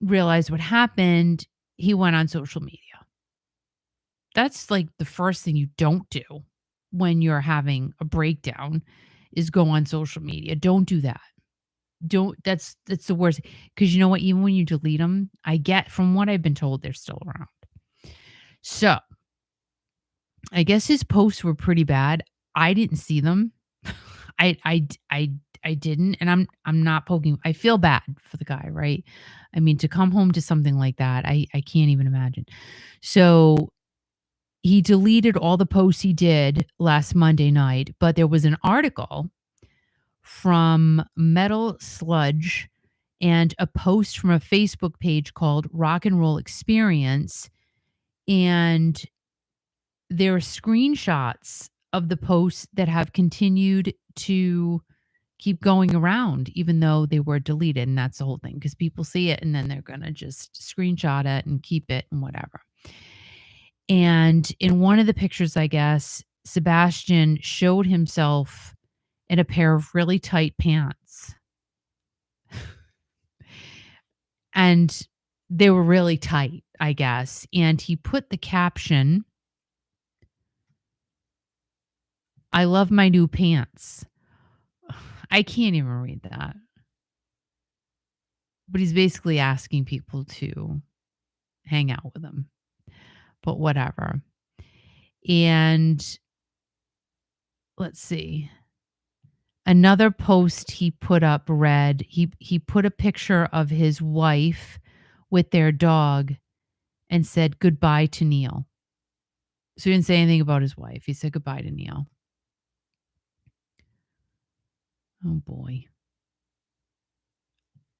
realized what happened, he went on social media. That's like the first thing you don't do when you're having a breakdown is go on social media. Don't do that. That's the worst. Because you know what? Even when you delete them, from what I've been told, they're still around. So I guess his posts were pretty bad. I didn't see them. I didn't, and I'm not poking. I feel bad for the guy, right? I mean, to come home to something like that, I can't even imagine. So he deleted all the posts he did last Monday night, but there was an article from Metal Sludge and a post from a Facebook page called Rock and Roll Experience, and there are screenshots of the posts that have continued to keep going around, even though they were deleted. And that's the whole thing, because people see it and then they're going to just screenshot it and keep it and whatever. And in one of the pictures, I guess, Sebastian showed himself in a pair of really tight pants. And they were really tight, I guess. And he put the caption, "I love my new pants." I can't even read that. But he's basically asking people to hang out with him. But whatever. And let's see. Another post he put up read, he put a picture of his wife with their dog and said goodbye to Neil. So he didn't say anything about his wife. He said goodbye to Neil. Oh boy.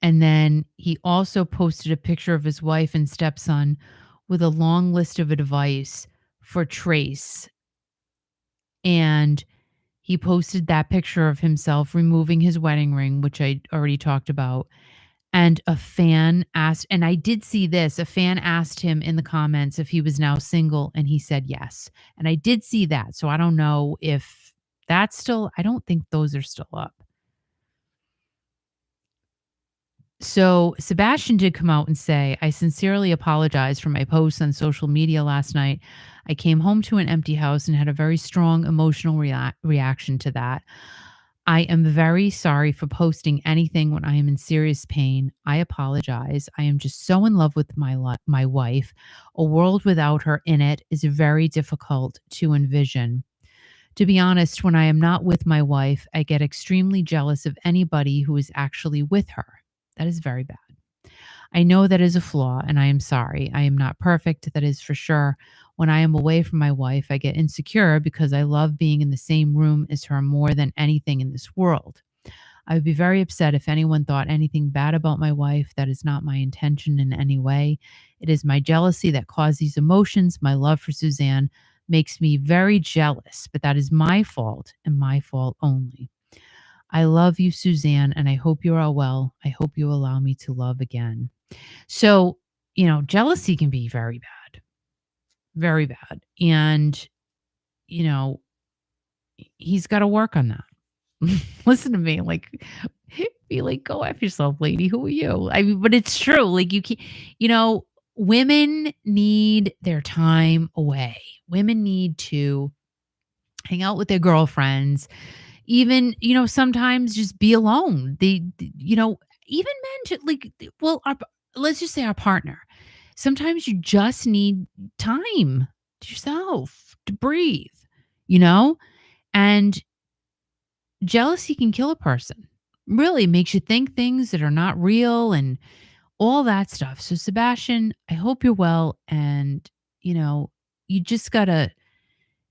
And then he also posted a picture of his wife and stepson with a long list of advice for Trace. And he posted that picture of himself removing his wedding ring, which I already talked about. And a fan asked, and I did see this, a fan asked him in the comments if he was now single, and he said yes. And I did see that. So I don't know if that's still, I don't think those are still up. So Sebastian did come out and say, "I sincerely apologize for my posts on social media last night. I came home to an empty house and had a very strong emotional reaction to that. I am very sorry for posting anything when I am in serious pain. I apologize. I am just so in love with my wife. A world without her in it is very difficult to envision. To be honest, when I am not with my wife, I get extremely jealous of anybody who is actually with her. That is very bad. I know that is a flaw, and I am sorry. I am not perfect, that is for sure. When I am away from my wife, I get insecure because I love being in the same room as her more than anything in this world. I would be very upset if anyone thought anything bad about my wife. That is not my intention in any way. It is my jealousy that caused these emotions. My love for Suzanne makes me very jealous, but that is my fault and my fault only. I love you, Suzanne, and I hope you're all well. I hope you allow me to love again." So, jealousy can be very bad, very bad. And, you know, he's got to work on that. Listen to me, like, be like, go F yourself, lady. Who are you? I mean, but it's true. Like, you can't, women need their time away. Women need to hang out with their girlfriends, even, sometimes just be alone. Even men to like, let's just say our partner. Sometimes you just need time to yourself to breathe, you know? And jealousy can kill a person. Really makes you think things that are not real and all that stuff. So Sebastian, I hope you're well, and you just got to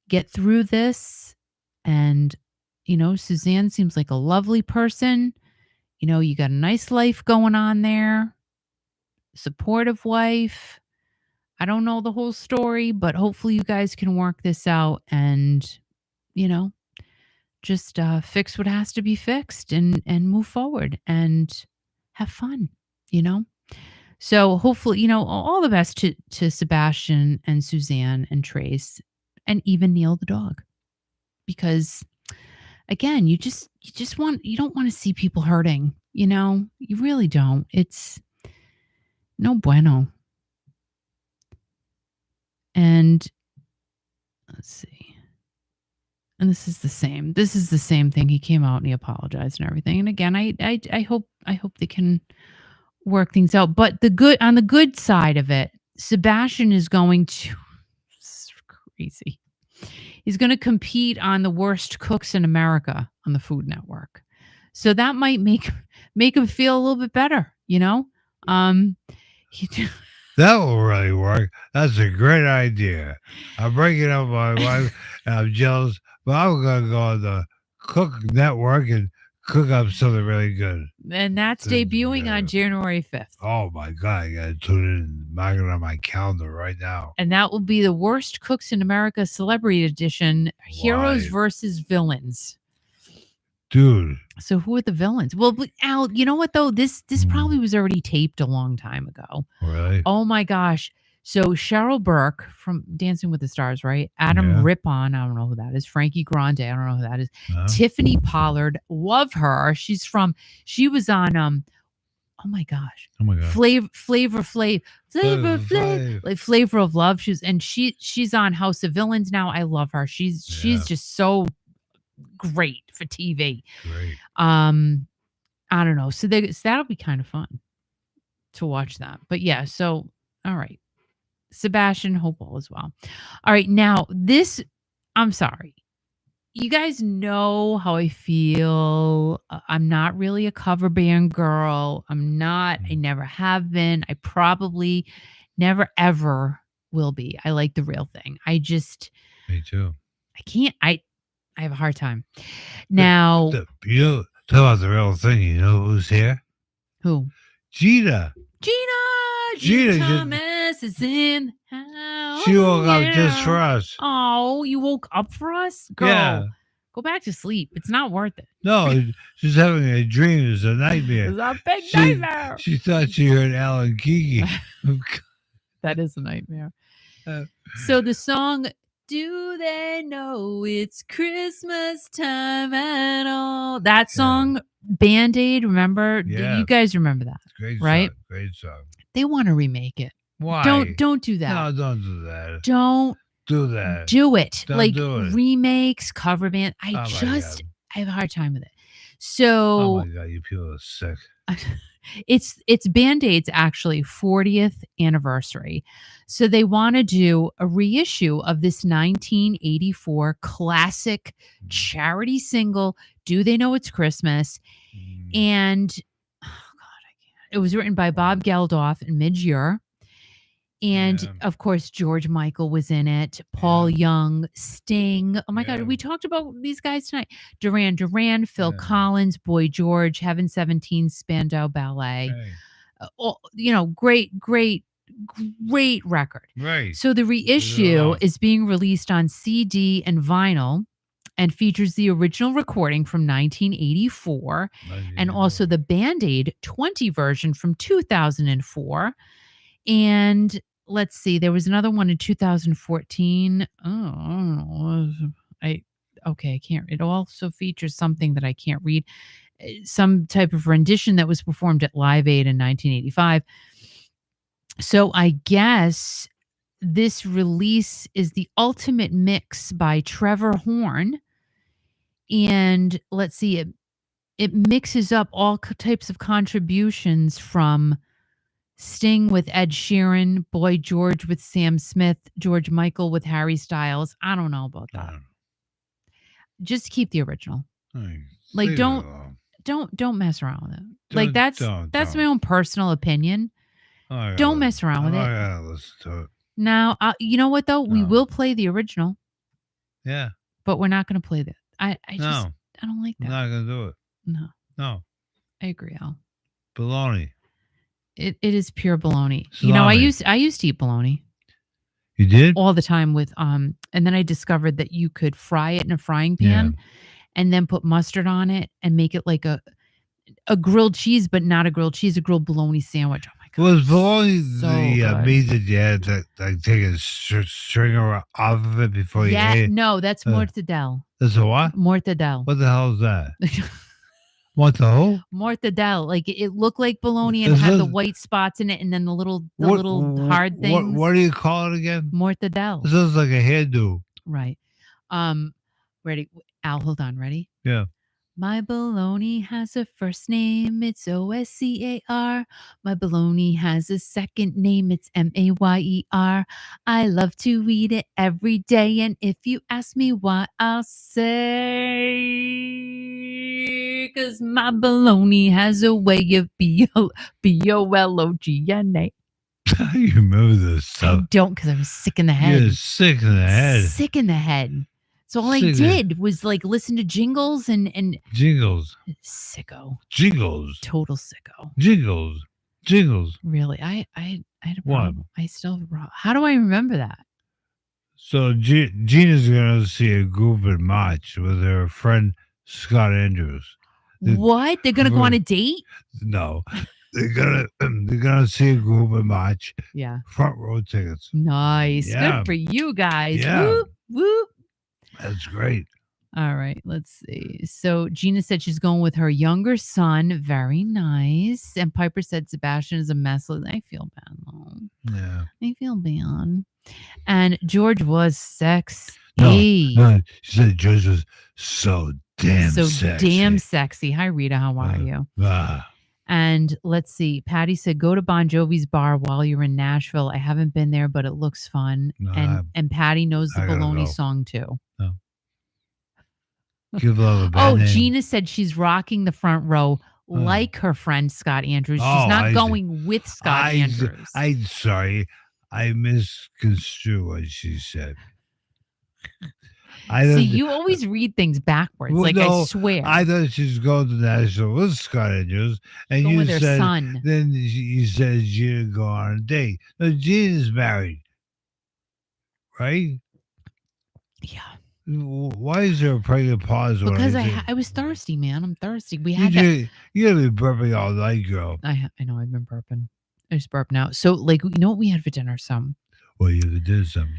get through this. And Suzanne seems like a lovely person. You got a nice life going on there. Supportive wife. I don't know the whole story, but hopefully you guys can work this out and, you know, just fix what has to be fixed and move forward and have fun, you know? So hopefully, all the best to Sebastian and Suzanne and Trace and even Neil the dog. Because again, you don't want to see people hurting, You really don't. It's no bueno. And let's see. And this is the same. This is the same thing. He came out and he apologized and everything. And again, I hope they can work things out. But on the good side of it, Sebastian is going to this is crazy. He's going to compete on the worst cooks in America on the Food Network. So that might make him feel a little bit better, That will really work. That's a great idea. I'm breaking up my wife, and I'm jealous, but I'm going to go on the Cook Network and cook up something really good. And that's debuting on January 5th. Oh my God, I gotta tune in, mark it on my calendar right now. And that will be the Worst Cooks in America Celebrity Edition, Heroes versus Villains. Dude. So who are the villains? Well, Al, you know what though? This probably was already taped a long time ago. Really? Oh my gosh. So Cheryl Burke from Dancing with the Stars, right? Adam Rippon, I don't know who that is. Frankie Grande, I don't know who that is. Tiffany Pollard, love her. She was on oh my gosh. Flavor Flav. Like Flavor of Love. She's on House of Villains now. I love her. She's just so great for TV. Great. I don't know. So that'll be kind of fun to watch that. But yeah, so all right. Sebastian, hope all as well. All right, now I'm sorry. You guys know how I feel. I'm not really a cover band girl. I'm not. I never have been. I probably never ever will be. I like the real thing. Me too. I can't. I have a hard time. Now, talk about the real thing. You know who's here? Who? Gina Thomas is in. She woke up just for us. Oh, you woke up for us? Girl, yeah. Go back to sleep. It's not worth it. No, she's having a dream. It's a nightmare. It's a big nightmare. She thought she heard Al and Kiki. That is a nightmare. So the song, Do They Know It's Christmas Time at All? That song, Band-Aid, remember? Yeah. You guys remember that? Great right? Song. Great song. They want to remake it. Why? Don't do that. No, don't do that. Don't do that. Do it. Don't like do it. Remakes, cover band. I have a hard time with it. So oh my God, you people are sick. It's Band-Aid's actually 40th anniversary. So they want to do a reissue of this 1984 classic charity single, Do They Know It's Christmas? And oh God, I can't. It was written by Bob Geldof and Midge Ure. And of course, George Michael was in it. Paul Young, Sting. Oh my God, we talked about these guys tonight. Duran Duran, Phil Collins, Boy George, Heaven 17, Spandau Ballet. Great record. Right. So the reissue is being released on CD and vinyl and features the original recording from 1984 and also the Band-Aid 20 version from 2004. And let's see, there was another one in 2014. I can't. It also features something that I can't read. Some type of rendition that was performed at Live Aid in 1985. So I guess this release is the ultimate mix by Trevor Horn. And let's see, it mixes up all types of contributions from Sting with Ed Sheeran, Boy George with Sam Smith, George Michael with Harry Styles. I don't know about that. Just keep the original. Like don't mess around with it. That's my own personal opinion. Don't mess around with it. I gotta listen to it. Now, you know what though? We will play the original. Yeah. But we're not going to play that. I don't like that. I'm not gonna do it. No. I agree, Al. Baloney. It is pure baloney. Salami. You know, I used to eat baloney. You did? All the time with and then I discovered that you could fry it in a frying pan and then put mustard on it and make it like a grilled cheese, but not a grilled cheese, a grilled bologna sandwich. Oh my God. Was bologna so the meat that you had to like take a string off of it before you ate it? No, that's mortadelle. That's a what? Mortadelle. What the hell is that? What the hell? Mortadelle. Like it looked like bologna and had the white spots in it and then the little hard things. What do you call it again? Mortadelle. This looks like a hairdo. Right. Ready? Al, hold on. Ready? Yeah. My bologna has a first name, it's Oscar. My bologna has a second name, it's Mayer. I love to eat it every day, and if you ask me why, I'll say, 'cause my bologna has a way of B-O-L-O-G-N-A. You remember this stuff? I don't, because I was sick in the head. You're sick in the head. Sick in the head. So all I Sing it. did was like listen to jingles and Jingles. sicko, Jingles. total sicko. Jingles. Jingles. Really, I had a What? problem. I still have a problem. How do I remember that? So Gina's gonna see a group in March with her friend Scott Andrews. What? They're gonna go on a date? No, they're gonna see a group in March. Yeah. Front row tickets. Nice. Yeah. Good for you guys. Yeah. Whoop whoop. That's great. All right, let's see. So Gina said she's going with her younger son. Very nice. And Piper said Sebastian is a mess. I feel bad though. Yeah. I feel bad. And George was sexy. No, she said George was so damn sexy. Damn sexy. Hi, Rita. How are you? And let's see. Patty said, go to Bon Jovi's bar while you're in Nashville. I haven't been there, but it looks fun. No, and Patty knows the I gotta baloney go. song too. No. Give love a bad name. Gina said she's rocking the front row like her friend Scott Andrews. She's not going with Scott Andrews. I'm sorry. I misconstrued what she said. So you always read things backwards. Well, I swear. I thought she was going to Nashville with Scott Andrews, and Going you with her said son. then you said Gina go on a date. No, Gina's married, right? Yeah. Why is there a pregnant pause? Because I was thirsty, man. I'm thirsty. We had you gotta be burping all night, girl. I know. I've been burping. I just burp now. So, you know what we had for dinner? Well, you did something.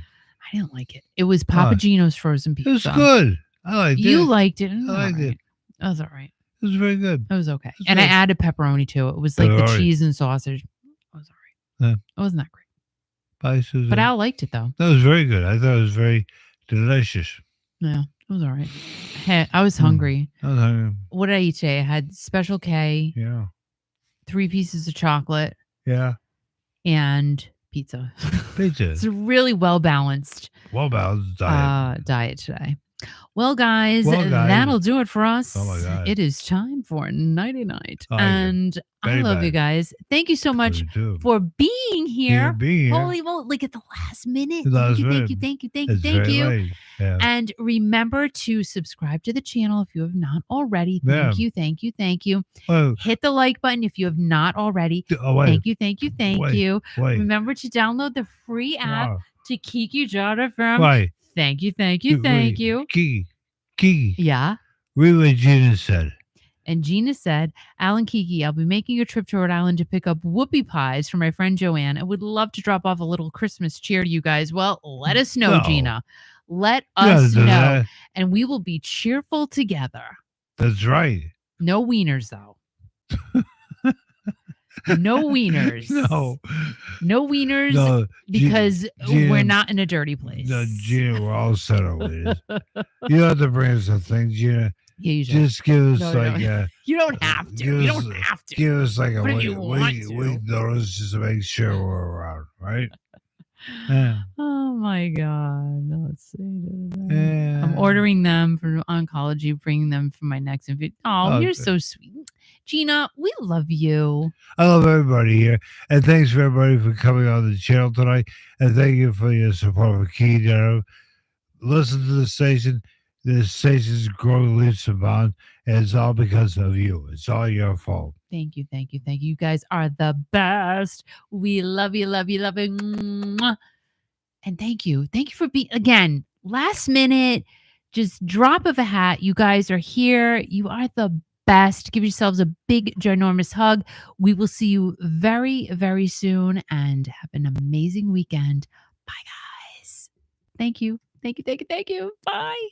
I didn't like it. It was Papagino's frozen pizza. It was good. I liked it. You liked it. I liked it. That was all right. It was very good. It was okay. And I added pepperoni to it. It was like the cheese and sausage. It was all right. It wasn't that great. But Al liked it though. That was very good. I thought it was very delicious. Yeah, it was all right. I was hungry. I was hungry. What did I eat today? I had Special K. Yeah. 3 pieces of chocolate. Yeah. And pizza. Pizza. It's a really well-balanced diet today. Well, guys, that'll do it for us. Oh, my God. It is time for nighty-night. Oh, and I love you guys. Thank you so much for being here. Holy moly, like at the last minute. Thank you. Late. Yeah. And remember to subscribe to the channel if you have not already. Thank you. Oh. Hit the like button if you have not already. Thank you. Remember to download the free app to Kiki Mail. Thank you. Kiki. Yeah. Read what Gina said. And Gina said, Alan Kiki, I'll be making a trip to Rhode Island to pick up whoopie pies for my friend Joanne. I would love to drop off a little Christmas cheer to you guys. Well, let us know, Gina. Let us know. And we will be cheerful together. That's right. No wieners, though. No wieners. No wieners. No, because Gina, we're not in a dirty place. No, Gina, we're all set on wieners. You don't have to bring us some things, Gina. Yeah, you just give us you don't have to. You don't have to. Give us like a week notice just to make sure we're around, right? Yeah. Oh my God. Let's see. Yeah. I'm ordering them from oncology, bringing them for my next video. Oh, you're so sweet. Gina, we love you. I love everybody here. And thanks for everybody for coming on the channel tonight. And thank you for your support for Kiki. Listen to the station. The station's growing leaps and bounds. And it's all because of you. It's all your fault. Thank you. You guys are the best. We love you. And thank you. Thank you for being, again, last minute, just drop of a hat. You guys are here. You are the best. Give yourselves a big, ginormous hug. We will see you very, very soon and have an amazing weekend. Bye, guys. Thank you. Bye.